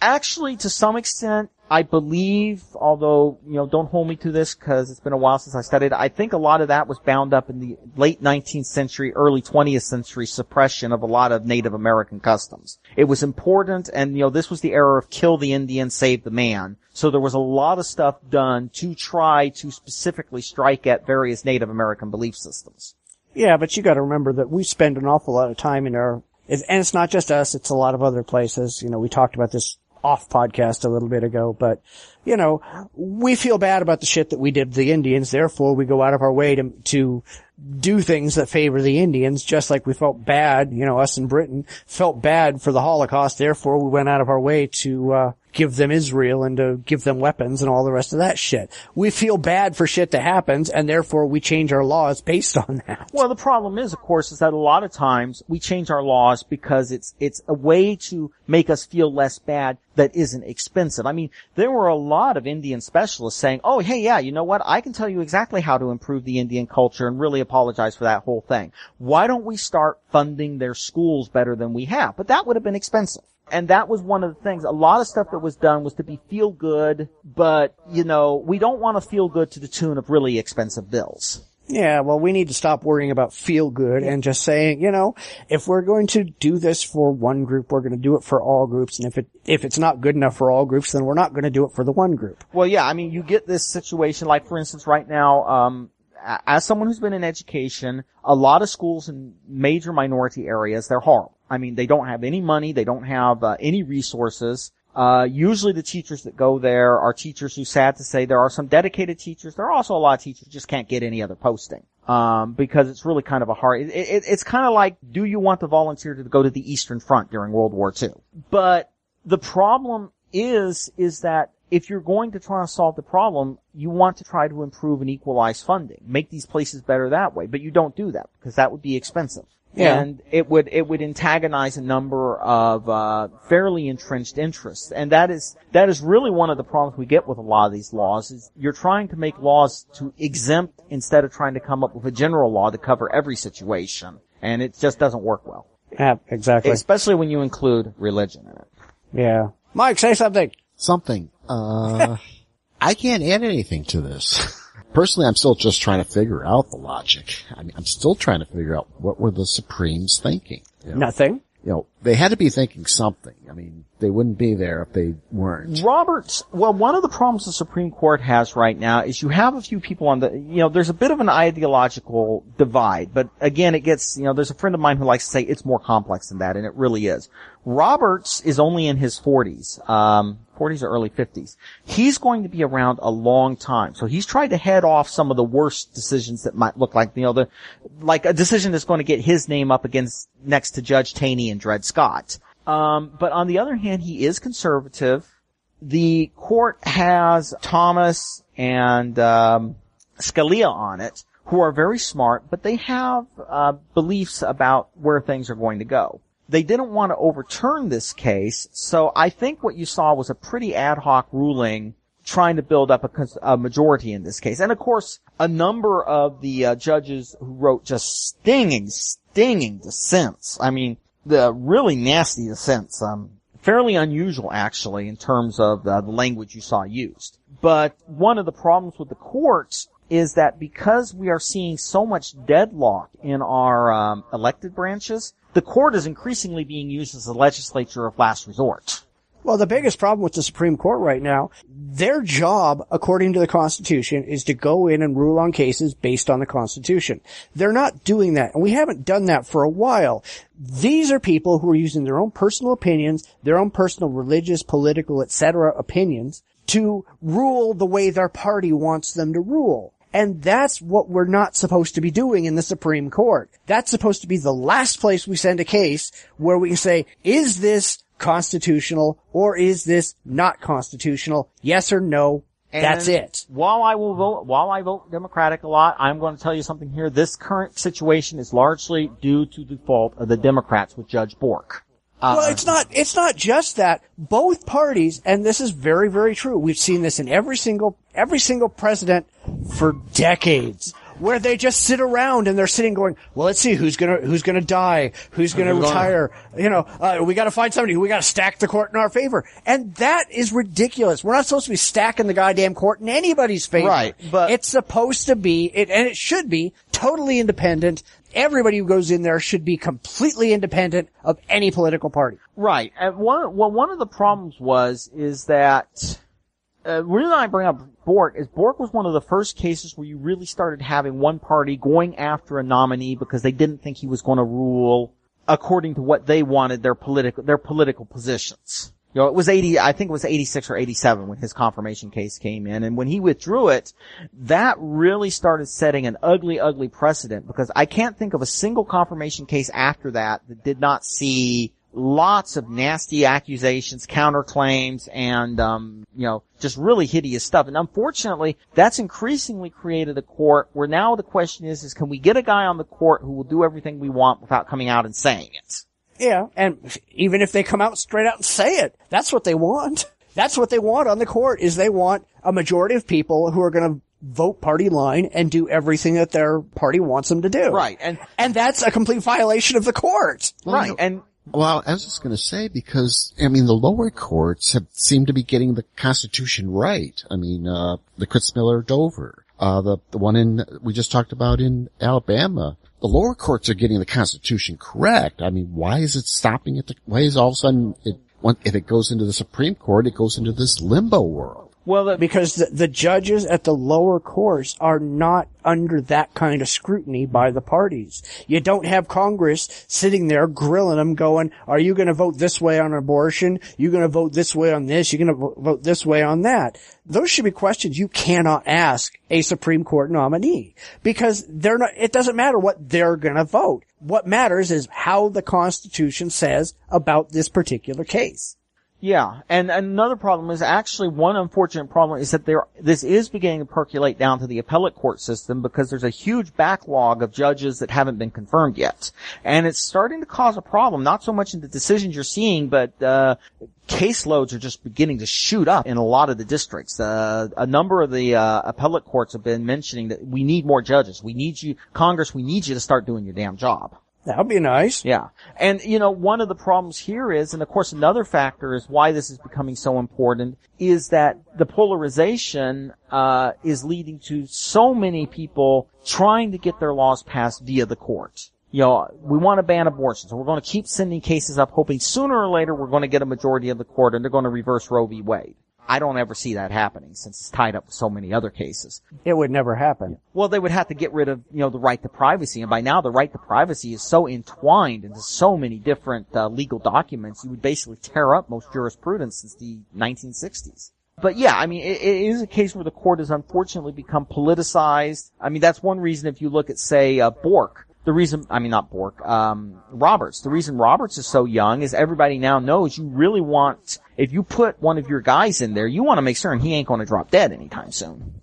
actually, to some extent, I believe, although, don't hold me to this because it's been a while since I studied, I think a lot of that was bound up in the late 19th century, early 20th century suppression of a lot of Native American customs. It was important, and, this was the era of kill the Indian, save the man. So there was a lot of stuff done to try to specifically strike at various Native American belief systems. Yeah, but you gotta remember that we spend an awful lot of time and it's not just us, it's a lot of other places. We talked about this off podcast a little bit ago, but, we feel bad about the shit that we did to the Indians, therefore we go out of our way to do things that favor the Indians, just like we felt bad, us in Britain felt bad for the Holocaust, therefore we went out of our way to, give them Israel and to give them weapons and all the rest of that shit. We feel bad for shit that happens, and therefore we change our laws based on that. Well, the problem is, of course, is that a lot of times we change our laws because it's a way to make us feel less bad that isn't expensive. I mean, there were a lot of Indian specialists saying, oh, hey, yeah, you know what? I can tell you exactly how to improve the Indian culture and really apologize for that whole thing. Why don't we start funding their schools better than we have? But that would have been expensive. And that was one of the things. A lot of stuff that was done was to be feel good, but, we don't want to feel good to the tune of really expensive bills. Yeah, well, we need to stop worrying about feel good and just saying, if we're going to do this for one group, we're going to do it for all groups. And if it's not good enough for all groups, then we're not going to do it for the one group. Well, yeah, I mean, you get this situation, like, for instance, right now, as someone who's been in education, a lot of schools in major minority areas, they're horrible. I mean, they don't have any money, they don't have any resources. Usually the teachers that go there are teachers who, sad to say, there are some dedicated teachers. There are also a lot of teachers who just can't get any other posting. Because it's really kind of a hard, it's kind of like, do you want to volunteer to go to the Eastern Front during World War II? But the problem is that if you're going to try to solve the problem, you want to try to improve and equalize funding. Make these places better that way. But you don't do that because that would be expensive. Yeah. And it would antagonize a number of, fairly entrenched interests. And that is really one of the problems we get with a lot of these laws is you're trying to make laws to exempt instead of trying to come up with a general law to cover every situation. And it just doesn't work well. Yeah, exactly. Especially when you include religion in it. Yeah. Mike, say something. I can't add anything to this. Personally, I'm still just trying to figure out the logic. I mean, I'm still trying to figure out what were the Supremes thinking. Nothing. They had to be thinking something. I mean, they wouldn't be there if they weren't. One of the problems the Supreme Court has right now is you have a few people on there's a bit of an ideological divide, but again, it gets, there's a friend of mine who likes to say it's more complex than that, and it really is. Roberts is only in his 40s or early 50s. He's going to be around a long time. So he's tried to head off some of the worst decisions that might look like, like a decision that's going to get his name up next to Judge Taney and Dred Scott. But on the other hand, he is conservative. The court has Thomas and, Scalia on it, who are very smart, but they have, beliefs about where things are going to go. They didn't want to overturn this case, so I think what you saw was a pretty ad hoc ruling trying to build up a majority in this case. And of course, a number of the judges who wrote just stinging dissents. I mean, the really nasty dissents, fairly unusual actually in terms of the language you saw used. But one of the problems with the courts is that because we are seeing so much deadlock in our elected branches, the court is increasingly being used as a legislature of last resort. Well, the biggest problem with the Supreme Court right now, their job, according to the Constitution, is to go in and rule on cases based on the Constitution. They're not doing that, and we haven't done that for a while. These are people who are using their own personal opinions, their own personal religious, political, etc. opinions to rule the way their party wants them to rule. And that's what we're not supposed to be doing in the Supreme Court. That's supposed to be the last place we send a case where we can say, is this constitutional or is this not constitutional? Yes or no, And That's it. While I vote Democratic a lot, I'm going to tell you something here. This current situation is largely due to the fault of the Democrats with Judge Bork. Well, it's not just that. Both parties, and this is very, very true. We've seen this in every single president for decades, where they just sit around and they're sitting going, well, let's see who's gonna die, who's gonna retire. We gotta find somebody we gotta stack the court in our favor. And that is ridiculous. We're not supposed to be stacking the goddamn court in anybody's favor. Right, but it's supposed to be, and it should be, totally independent. Everybody who goes in there should be completely independent of any political party. Right. And one of the problems is that, the reason I bring up Bork was one of the first cases where you really started having one party going after a nominee because they didn't think he was going to rule according to what they wanted their political positions. It was 86 or 87 when his confirmation case came in, and when he withdrew it, that really started setting an ugly, ugly precedent, because I can't think of a single confirmation case after that did not see lots of nasty accusations, counterclaims, and, just really hideous stuff. And unfortunately, that's increasingly created a court where now the question is can we get a guy on the court who will do everything we want without coming out and saying it? Yeah, and even if they come out straight out and say it, that's what they want. That's what they want on the court, is they want a majority of people who are going to vote party line and do everything that their party wants them to do. Right. And that's a complete violation of the court. Right. Well, I was just going to say, because, the lower courts have seemed to be getting the Constitution right. The Kritzmiller Dover, the one we just talked about in Alabama. The lower courts are getting the Constitution correct. Why is it stopping at why is all of a sudden if it goes into the Supreme Court, it goes into this limbo world? Well, because the judges at the lower courts are not under that kind of scrutiny by the parties. You don't have Congress sitting there grilling them going, are you going to vote this way on abortion? You going to vote this way on this? You're going to vote this way on that? Those should be questions you cannot ask a Supreme Court nominee, because it doesn't matter what they're going to vote. What matters is how the Constitution says about this particular case. Yeah, and another problem is actually one unfortunate problem is that this is beginning to percolate down to the appellate court system, because there's a huge backlog of judges that haven't been confirmed yet. And it's starting to cause a problem, not so much in the decisions you're seeing, but caseloads are just beginning to shoot up in a lot of the districts. A number of the appellate courts have been mentioning that we need more judges. We need you, Congress, we need you to start doing your damn job. That would be nice. Yeah. And, one of the problems here is, and of course another factor is why this is becoming so important, is that the polarization is leading to so many people trying to get their laws passed via the court. We want to ban abortion, so we're going to keep sending cases up, hoping sooner or later we're going to get a majority of the court and they're going to reverse Roe v. Wade. I don't ever see that happening, since it's tied up with so many other cases. It would never happen. Well, they would have to get rid of, the right to privacy, and by now the right to privacy is so entwined into so many different legal documents, you would basically tear up most jurisprudence since the 1960s. But yeah, it is a case where the court has unfortunately become politicized. That's one reason if you look at, say, Bork. The reason, not Bork, Roberts. The reason Roberts is so young is everybody now knows you really want, if you put one of your guys in there, you want to make certain he ain't going to drop dead anytime soon.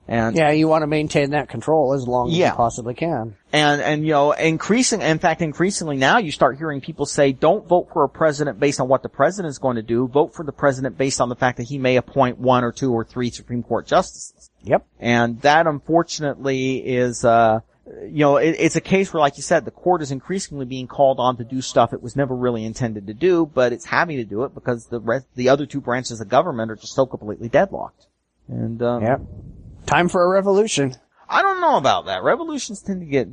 And yeah, you want to maintain that control as long as you possibly can. And increasingly now you start hearing people say, don't vote for a president based on what the president is going to do. Vote for the president based on the fact that he may appoint 1 or 2 or 3 Supreme Court justices. Yep. And that unfortunately is, it's a case where, like you said, the court is increasingly being called on to do stuff it was never really intended to do, but it's having to do it because the other 2 branches of government are just so completely deadlocked. And, yep. Time for a revolution. I don't know about that. Revolutions tend to get,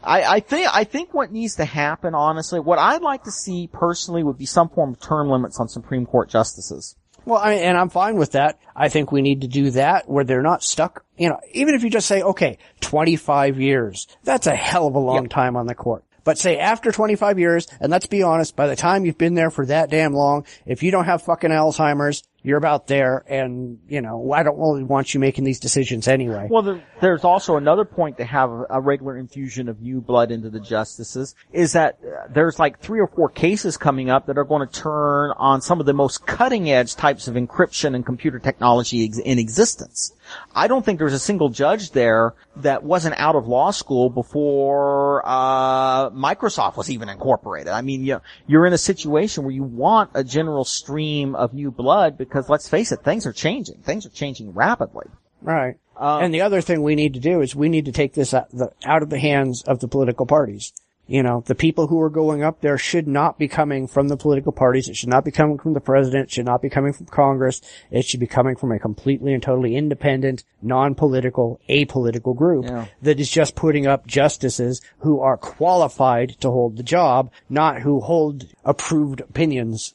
I think what needs to happen, honestly, what I'd like to see personally would be some form of term limits on Supreme Court justices. Well, and I'm fine with that. I think we need to do that where they're not stuck. Even if you just say, okay, 25 years, that's a hell of a long time on the court. But say after 25 years, and let's be honest, by the time you've been there for that damn long, if you don't have fucking Alzheimer's, You're about there, and, I don't really want you making these decisions anyway. Well, there's also another point to have a regular infusion of new blood into the justices, is that there's like 3 or 4 cases coming up that are going to turn on some of the most cutting-edge types of encryption and computer technology in existence. I don't think there's a single judge there that wasn't out of law school before Microsoft was even incorporated. I mean, you're in a situation where you want a general stream of new blood because, let's face it, things are changing. Things are changing rapidly. Right. And the other thing we need to do is we need to take this out of the hands of the political parties. The people who are going up there should not be coming from the political parties. It should not be coming from the president. It should not be coming from Congress. It should be coming from a completely and totally independent, non-political, apolitical group that is just putting up justices who are qualified to hold the job, not who hold approved opinions,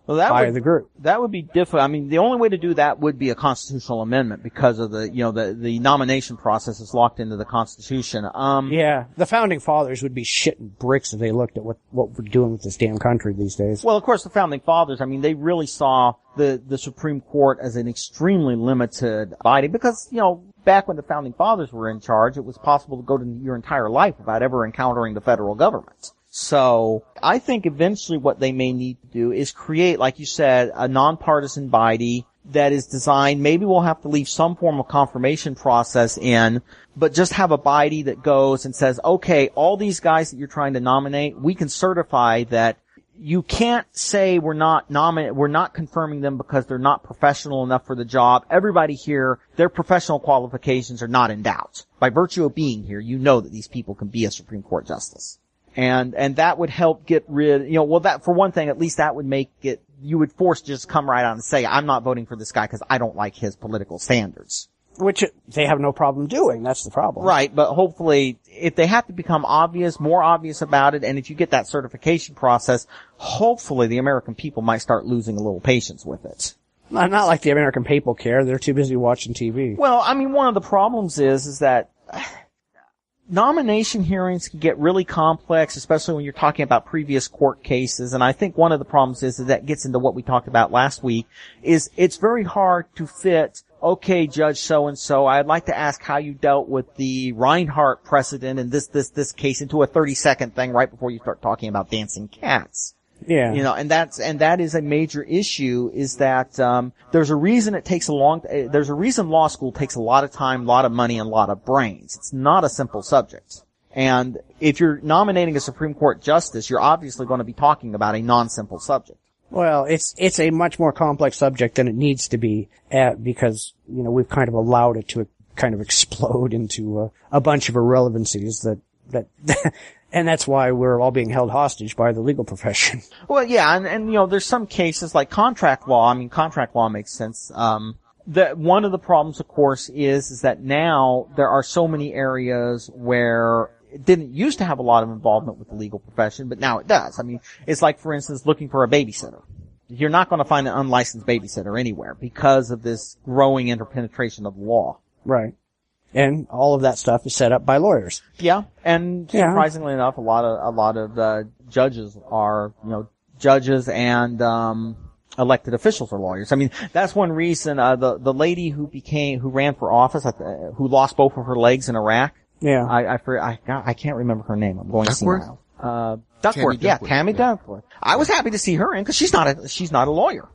by the group. That would be difficult. I mean, the only way to do that would be a constitutional amendment because of the nomination process is locked into the Constitution. Yeah, the founding fathers would be shitting bricks if they looked at what we're doing with this damn country these days. Well, of course, the founding fathers, I mean, they really saw the Supreme Court as an extremely limited body because, back when the founding fathers were in charge, it was possible to go to your entire life without ever encountering the federal government. So I think eventually what they may need to do is create, like you said, a nonpartisan body that is designed. Maybe we'll have to leave some form of confirmation process in, but just have a body that goes and says, okay, all these guys that you're trying to nominate, we can certify that you can't say we're not confirming them because they're not professional enough for the job. Everybody here, their professional qualifications are not in doubt. By virtue of being here, you know that these people can be a Supreme Court justice. And that would help get rid, that, for one thing, at least that would make it, you would force to just come right out and say, I'm not voting for this guy because I don't like his political standards. Which they have no problem doing. That's the problem. Right, but hopefully, if they have to become more obvious about it, and if you get that certification process, hopefully the American people might start losing a little patience with it. Not like the American people care. They're too busy watching TV. Well, I mean, one of the problems is that nomination hearings can get really complex, especially when you're talking about previous court cases. And I think one of the problems is that gets into what we talked about last week, is it's very hard to fit, okay, Judge so-and-so, I'd like to ask how you dealt with the Reinhardt precedent in this case into a 30-second thing right before you start talking about dancing cats. Yeah. And that is a major issue, is that, there's a reason there's a reason law school takes a lot of time, a lot of money, and a lot of brains. It's not a simple subject. And if you're nominating a Supreme Court justice, you're obviously going to be talking about a non-simple subject. Well, it's a much more complex subject than it needs to be, because, we've kind of allowed it to kind of explode into a bunch of irrelevancies that and that's why we're all being held hostage by the legal profession. Well, yeah, and there's some cases like contract law. I mean, contract law makes sense. That one of the problems, of course, is that now there are so many areas where it didn't used to have a lot of involvement with the legal profession, but now it does. I mean, it's like, for instance, looking for a babysitter. You're not going to find an unlicensed babysitter anywhere because of this growing interpenetration of the law. Right. And all of that stuff is set up by lawyers. Yeah, and surprisingly enough, a lot of judges are, judges and elected officials are lawyers. I mean, that's one reason the lady who ran for office, who lost both of her legs in Iraq. Yeah, I can't remember her name. I'm going Duckworth? to see now. Duckworth, Tammy Duckworth. I was happy to see her in because she's not a lawyer.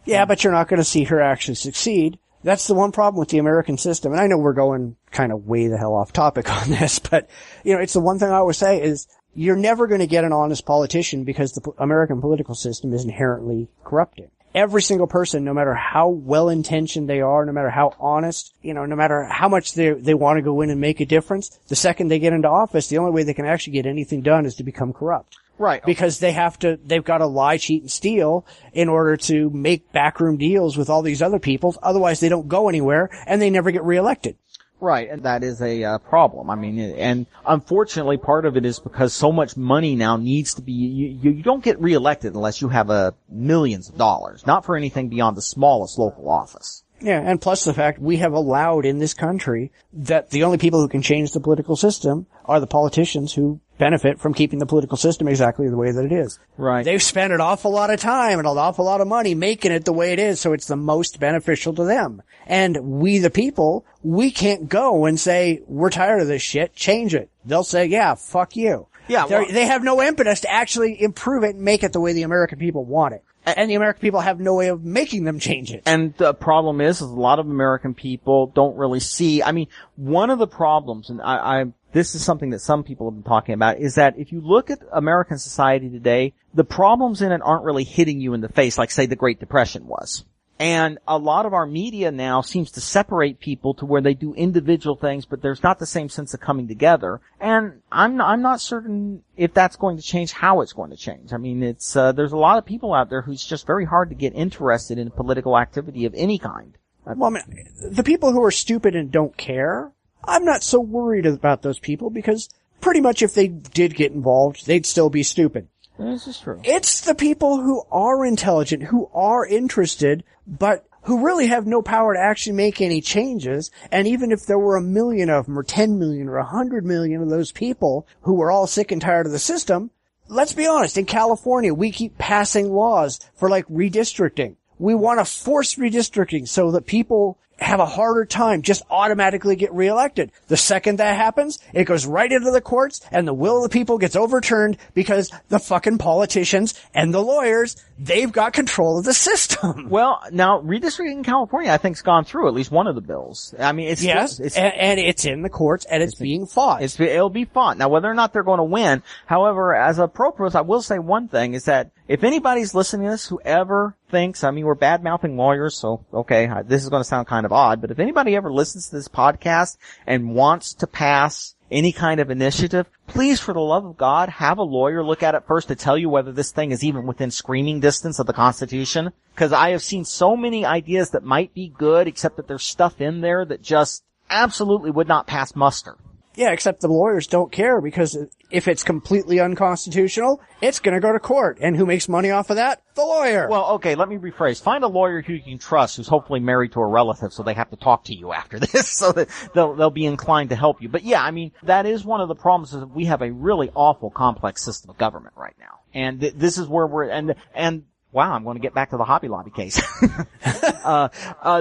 Yeah, but you're not going to see her actually succeed. That's the one problem with the American system. And I know we're going kind of way the hell off topic on this, but, it's the one thing I always say is you're never going to get an honest politician because the American political system is inherently corrupting. Every single person, no matter how well-intentioned they are, no matter how honest, no matter how much they want to go in and make a difference, the second they get into office, the only way they can actually get anything done is to become corrupt. Right. Because they've got to lie, cheat, and steal in order to make backroom deals with all these other people. Otherwise, they don't go anywhere and they never get reelected. Right. And that is a problem. I mean, and unfortunately, part of it is because so much money now needs to be, you don't get reelected unless you have millions of dollars, not for anything beyond the smallest local office. Yeah, and plus the fact we have allowed in this country that the only people who can change the political system are the politicians who benefit from keeping the political system exactly the way that it is. Right. They've spent an awful lot of time and an awful lot of money making it the way it is, so it's the most beneficial to them. And we, the people, we can't go and say, we're tired of this shit, change it. They'll say, yeah, fuck you. Yeah, well, they have no impetus to actually improve it and make it the way the American people want it. And the American people have no way of making them change it. And the problem is a lot of American people don't really see, I mean, one of the problems, and this is something that some people have been talking about, is that if you look at American society today, the problems in it aren't really hitting you in the face like, say, the Great Depression was. And a lot of our media now seems to separate people to where they do individual things, but there's not the same sense of coming together. And I'm not certain if that's going to change, how it's going to change. I mean, it's, there's a lot of people out there who's just very hard to get interested in political activity of any kind. Well, I mean, the people who are stupid and don't care, I'm not so worried about those people because pretty much if they did get involved, they'd still be stupid. This is true. It's the people who are intelligent, who are interested, but who really have no power to actually make any changes. And even if there were 1 million of them, or 10 million, or 100 million of those people who were all sick and tired of the system, let's be honest, in California, we keep passing laws for like redistricting. We want to force redistricting so that people have a harder time just automatically get reelected. The second that happens, it goes right into the courts and the will of the people gets overturned because the fucking politicians and the lawyers, they've got control of the system. Well, now redistricting in California I think's gone through at least one of the bills. I mean, it's yes, and it's in the courts and it's being fought. It'll be fought. Now whether or not they're going to win, however, as a pro-pros, I will say one thing is that if anybody's listening to this, whoever thinks, I mean, we're bad-mouthing lawyers, so, okay, this is going to sound kind of odd, but if anybody ever listens to this podcast and wants to pass any kind of initiative, please, for the love of God, have a lawyer look at it first to tell you whether this thing is even within screaming distance of the Constitution. Because I have seen so many ideas that might be good, except that there's stuff in there that just absolutely would not pass muster. Yeah, except the lawyers don't care because if it's completely unconstitutional, it's going to go to court. And who makes money off of that? The lawyer. Well, okay, let me rephrase. Find a lawyer who you can trust who's hopefully married to a relative so they have to talk to you after this so that they'll be inclined to help you. But yeah, I mean, that is one of the problems is that we have a really awful complex system of government right now. And this is where we're, and wow, I'm going to get back to the Hobby Lobby case.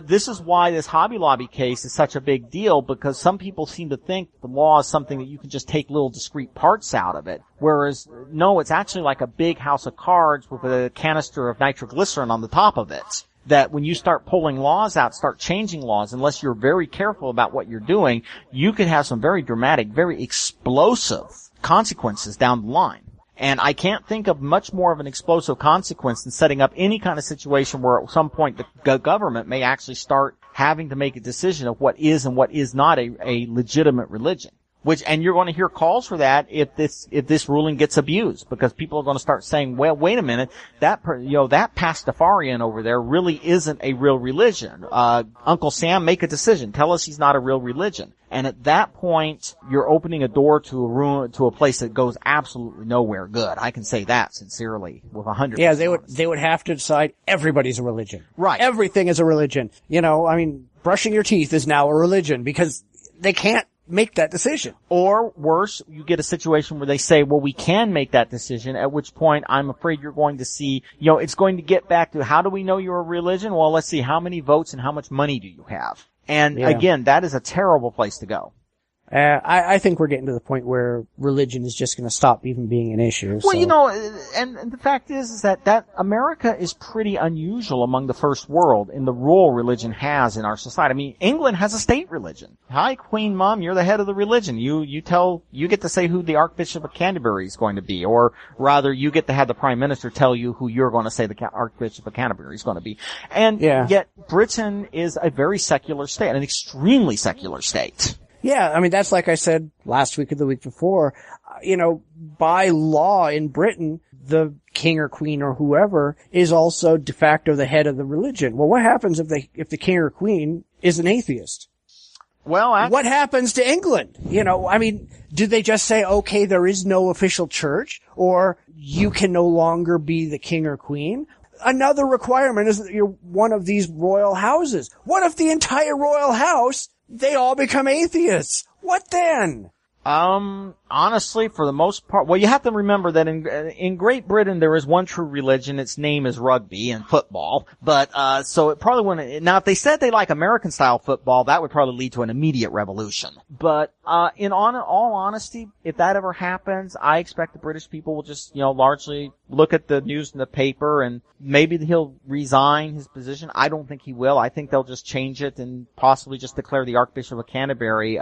This is why this Hobby Lobby case is such a big deal, because some people seem to think the law is something that you can just take little discrete parts out of it. Whereas, no, it's actually like a big house of cards with a canister of nitroglycerin on the top of it. That when you start pulling laws out, start changing laws, unless you're very careful about what you're doing, you could have some very dramatic, very explosive consequences down the line. And I can't think of much more of an explosive consequence than setting up any kind of situation where at some point the government may actually start having to make a decision of what is and what is not a legitimate religion. And you're going to hear calls for that if this ruling gets abused, because people are going to start saying, well, wait a minute, that Pastafarian over there really isn't a real religion. Uncle Sam, make a decision. Tell us he's not a real religion. And at that point, you're opening a door to a place that goes absolutely nowhere good. I can say that sincerely with 100%. Yeah, they would have to decide everybody's a religion. Right. Everything is a religion. You know, I mean, brushing your teeth is now a religion because they can't make that decision. Or worse, you get a situation where they say, well, we can make that decision, at which point I'm afraid you're going to see, it's going to get back to how do we know you're a religion? Well, let's see, how many votes and how much money do you have? And again, that is a terrible place to go. I think we're getting to the point where religion is just going to stop even being an issue. Well, so. And the fact is that America is pretty unusual among the first world in the role religion has in our society. I mean, England has a state religion. Hi, Queen Mom, you're the head of the religion. You get to say who the Archbishop of Canterbury is going to be, or rather, you get to have the Prime Minister tell you who you're going to say the Archbishop of Canterbury is going to be. And yet, Britain is a very secular state, an extremely secular state. Yeah, I mean, that's like I said last week or the week before. By law in Britain, the king or queen or whoever is also de facto the head of the religion. Well, what happens if the king or queen is an atheist? Well, what happens to England? I mean, do they just say, okay, there is no official church, or you can no longer be the king or queen? Another requirement is that you're one of these royal houses. What if the entire royal house, they all become atheists? What then? Honestly, for the most part, well, you have to remember that in Great Britain there is one true religion. Its name is rugby and football. But, so it probably wouldn't, now if they said they like American style football, that would probably lead to an immediate revolution. But, in all honesty, if that ever happens, I expect the British people will just, largely look at the news in the paper and maybe he'll resign his position. I don't think he will. I think they'll just change it and possibly just declare the Archbishop of Canterbury,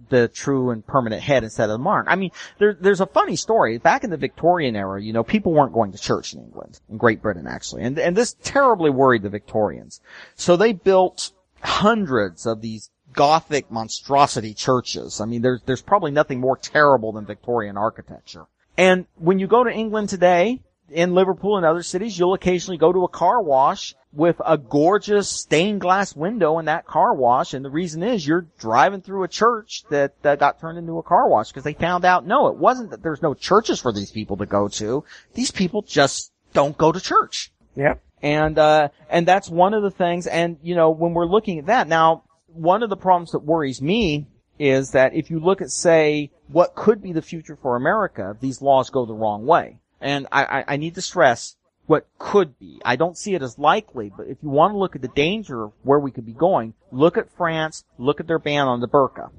the true and permanent head instead of the monarch. I mean, there's a funny story. Back in the Victorian era, people weren't going to church in England, in Great Britain actually, and this terribly worried the Victorians. So they built hundreds of these Gothic monstrosity churches. I mean, there's probably nothing more terrible than Victorian architecture. And when you go to England today, in Liverpool and other cities, you'll occasionally go to a car wash with a gorgeous stained glass window in that car wash, and the reason is you're driving through a church that got turned into a car wash because they found out, no, it wasn't that there's no churches for these people to go to. These people just don't go to church. Yep. And that's one of the things, and, when we're looking at that, now, one of the problems that worries me is that if you look at, say, what could be the future for America if these laws go the wrong way, and I need to stress what could be. I don't see it as likely, but if you want to look at the danger of where we could be going, look at France, look at their ban on the burqa.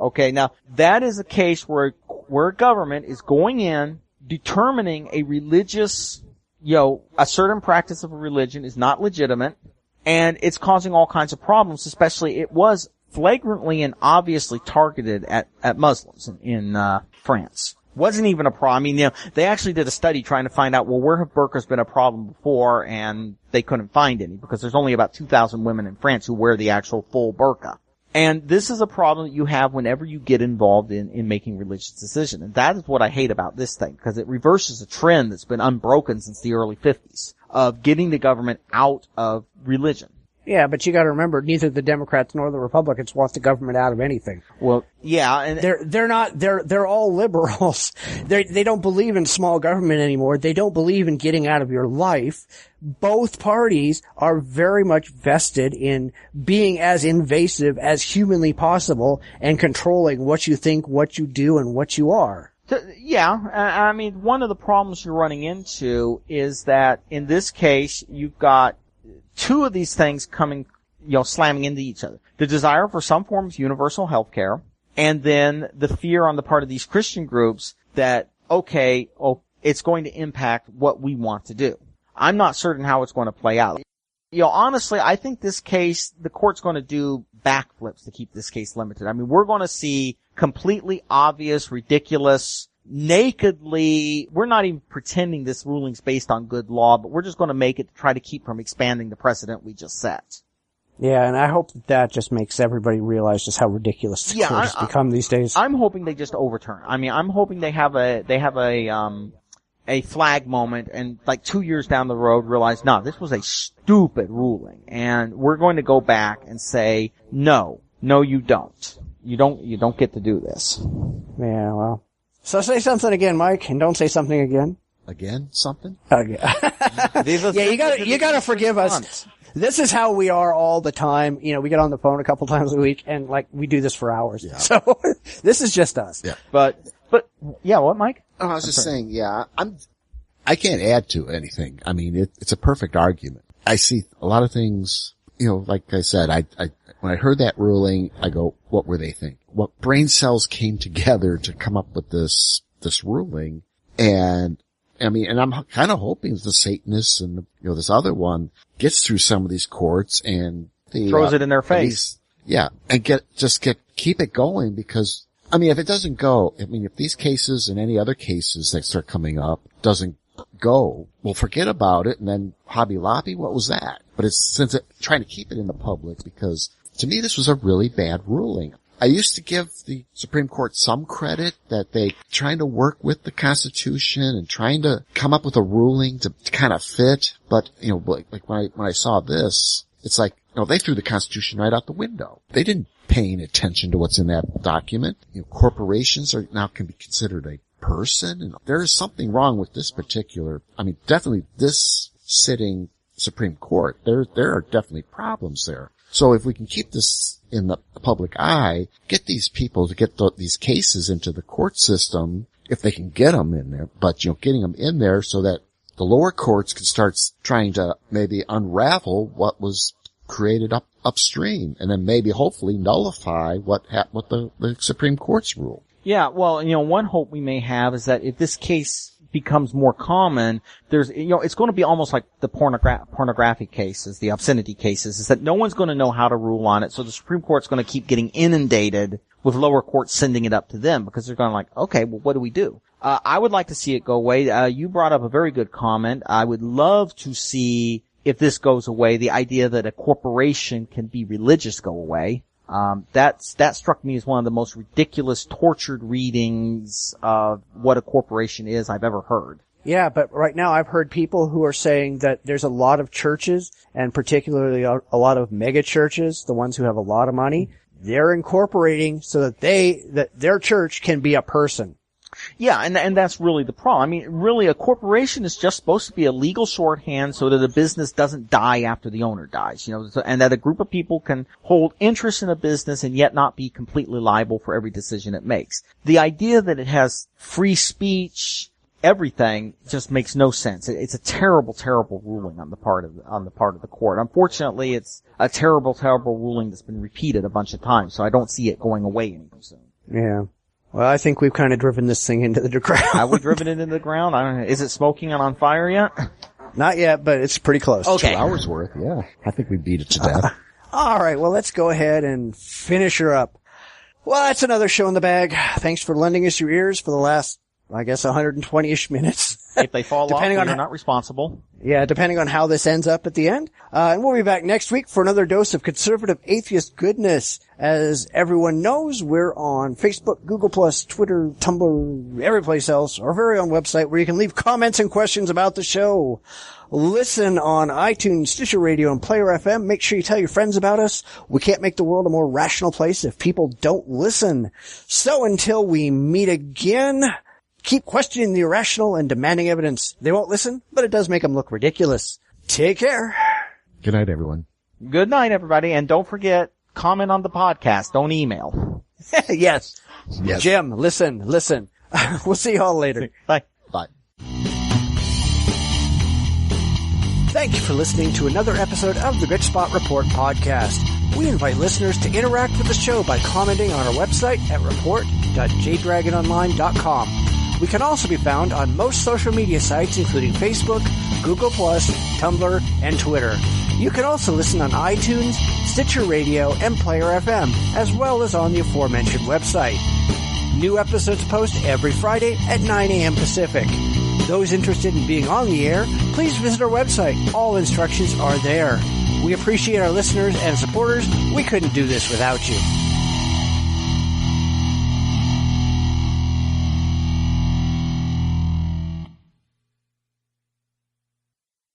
Okay, now that is a case where a government is going in, determining a religious, a certain practice of a religion is not legitimate, and it's causing all kinds of problems, especially it was flagrantly and obviously targeted at Muslims in France. Wasn't even a problem. I mean, they actually did a study trying to find out, well, where have burqas been a problem before, and they couldn't find any because there's only about 2,000 women in France who wear the actual full burqa. And this is a problem that you have whenever you get involved in making religious decisions. And that is what I hate about this thing, because it reverses a trend that's been unbroken since the early 50s of getting the government out of religion. Yeah, but you got to remember, neither the Democrats nor the Republicans want the government out of anything. Well, yeah, and they're all liberals. They don't believe in small government anymore. They don't believe in getting out of your life. Both parties are very much vested in being as invasive as humanly possible and controlling what you think, what you do, and what you are. Yeah, I mean, one of the problems you're running into is that in this case, you've got two of these things coming, slamming into each other. The desire for some form of universal health care, and then the fear on the part of these Christian groups that, it's going to impact what we want to do. I'm not certain how it's going to play out. Honestly, I think this case, the court's going to do backflips to keep this case limited. I mean, we're going to see completely obvious, ridiculous, nakedly, we're not even pretending this ruling's based on good law, but we're just going to make it to try to keep from expanding the precedent we just set. Yeah, and I hope that just makes everybody realize just how ridiculous the court has become these days. I'm hoping they just overturn. I mean, I'm hoping they have a flag moment and like 2 years down the road realize, no, this was a stupid ruling and we're going to go back and say, no, you don't. You don't get to do this. Yeah, well. So say something again, Mike, and don't say something again. Again? Something? Okay. Yeah, you gotta forgive us. This is how we are all the time. We get on the phone a couple times a week and we do this for hours. Yeah. So this is just us. Yeah. But yeah, what, Mike? Oh, I was just saying, yeah, I can't add to anything. I mean, it's a perfect argument. I see a lot of things, like I said, when I heard that ruling, I go, what were they thinking? What brain cells came together to come up with this ruling? And I mean, and I'm kind of hoping the Satanists and this other one gets through some of these courts and throws it in their face. Yeah, and keep it going, because I mean, if it doesn't go, I mean, if these cases and any other cases that start coming up doesn't go, well, forget about it, and then Hobby Lobby, what was that? But it's trying to keep it in the public, because to me this was a really bad ruling. I used to give the Supreme Court some credit that they trying to work with the Constitution and trying to come up with a ruling to kind of fit. But, like when I saw this, it's like, they threw the Constitution right out the window. They didn't pay any attention to what's in that document. Corporations now can be considered a person, and there is something wrong with this particular, I mean, definitely this sitting Supreme Court. There are definitely problems there. So if we can keep this in the public eye, get these people to get these cases into the court system, if they can get them in there, but, getting them in there so that the lower courts can start trying to maybe unravel what was created upstream, and then maybe hopefully nullify what the Supreme Court's rule. Yeah, well, one hope we may have is that if this case becomes more common, it's going to be almost like the pornography cases, the obscenity cases, is that no one's going to know how to rule on it, so the Supreme Court's going to keep getting inundated with lower courts sending it up to them, because they're going like, okay, well, what do we do? I would like to see it go away. You brought up a very good comment. I would love to see, if this goes away, the idea that a corporation can be religious go away. That struck me as one of the most ridiculous, tortured readings of what a corporation is I've ever heard. Yeah, but right now I've heard people who are saying that there's a lot of churches, and particularly a lot of mega churches, the ones who have a lot of money, they're incorporating so that their church can be a person. Yeah, and that's really the problem. I mean, really, a corporation is just supposed to be a legal shorthand so that a business doesn't die after the owner dies, and that a group of people can hold interest in a business and yet not be completely liable for every decision it makes. The idea that it has free speech, everything, just makes no sense. It's a terrible, terrible ruling on the part of the court. Unfortunately, it's a terrible, terrible ruling that's been repeated a bunch of times, so I don't see it going away anytime soon. Yeah. Well, I think we've kind of driven this thing into the ground. Have we driven it into the ground? I don't know. Is it smoking and on fire yet? Not yet, but it's pretty close. Okay. 2 hours worth, yeah. I think we beat it to death. All right, well, let's go ahead and finish her up. Well, that's another show in the bag. Thanks for lending us your ears for the last, I guess, 120-ish minutes. If they fall off, you're not responsible. Yeah, depending on how this ends up at the end. And we'll be back next week for another dose of conservative atheist goodness. As everyone knows, we're on Facebook, Google+, Twitter, Tumblr, every place else, our very own website where you can leave comments and questions about the show. Listen on iTunes, Stitcher Radio, and Player FM. Make sure you tell your friends about us. We can't make the world a more rational place if people don't listen. So until we meet again, keep questioning the irrational and demanding evidence. They won't listen, but it does make them look ridiculous. Take care. Good night, everyone. Good night, everybody, and don't forget, comment on the podcast. Don't email. Yes. Yes. Jim, listen. We'll see you all later. Bye. Bye. Thank you for listening to another episode of the Bitchspot Report podcast. We invite listeners to interact with the show by commenting on our website at report.jdragononline.com. We can also be found on most social media sites, including Facebook, Google+, Tumblr, and Twitter. You can also listen on iTunes, Stitcher Radio, and Player FM, as well as on the aforementioned website. New episodes post every Friday at 9 a.m. Pacific. Those interested in being on the air, please visit our website. All instructions are there. We appreciate our listeners and supporters. We couldn't do this without you.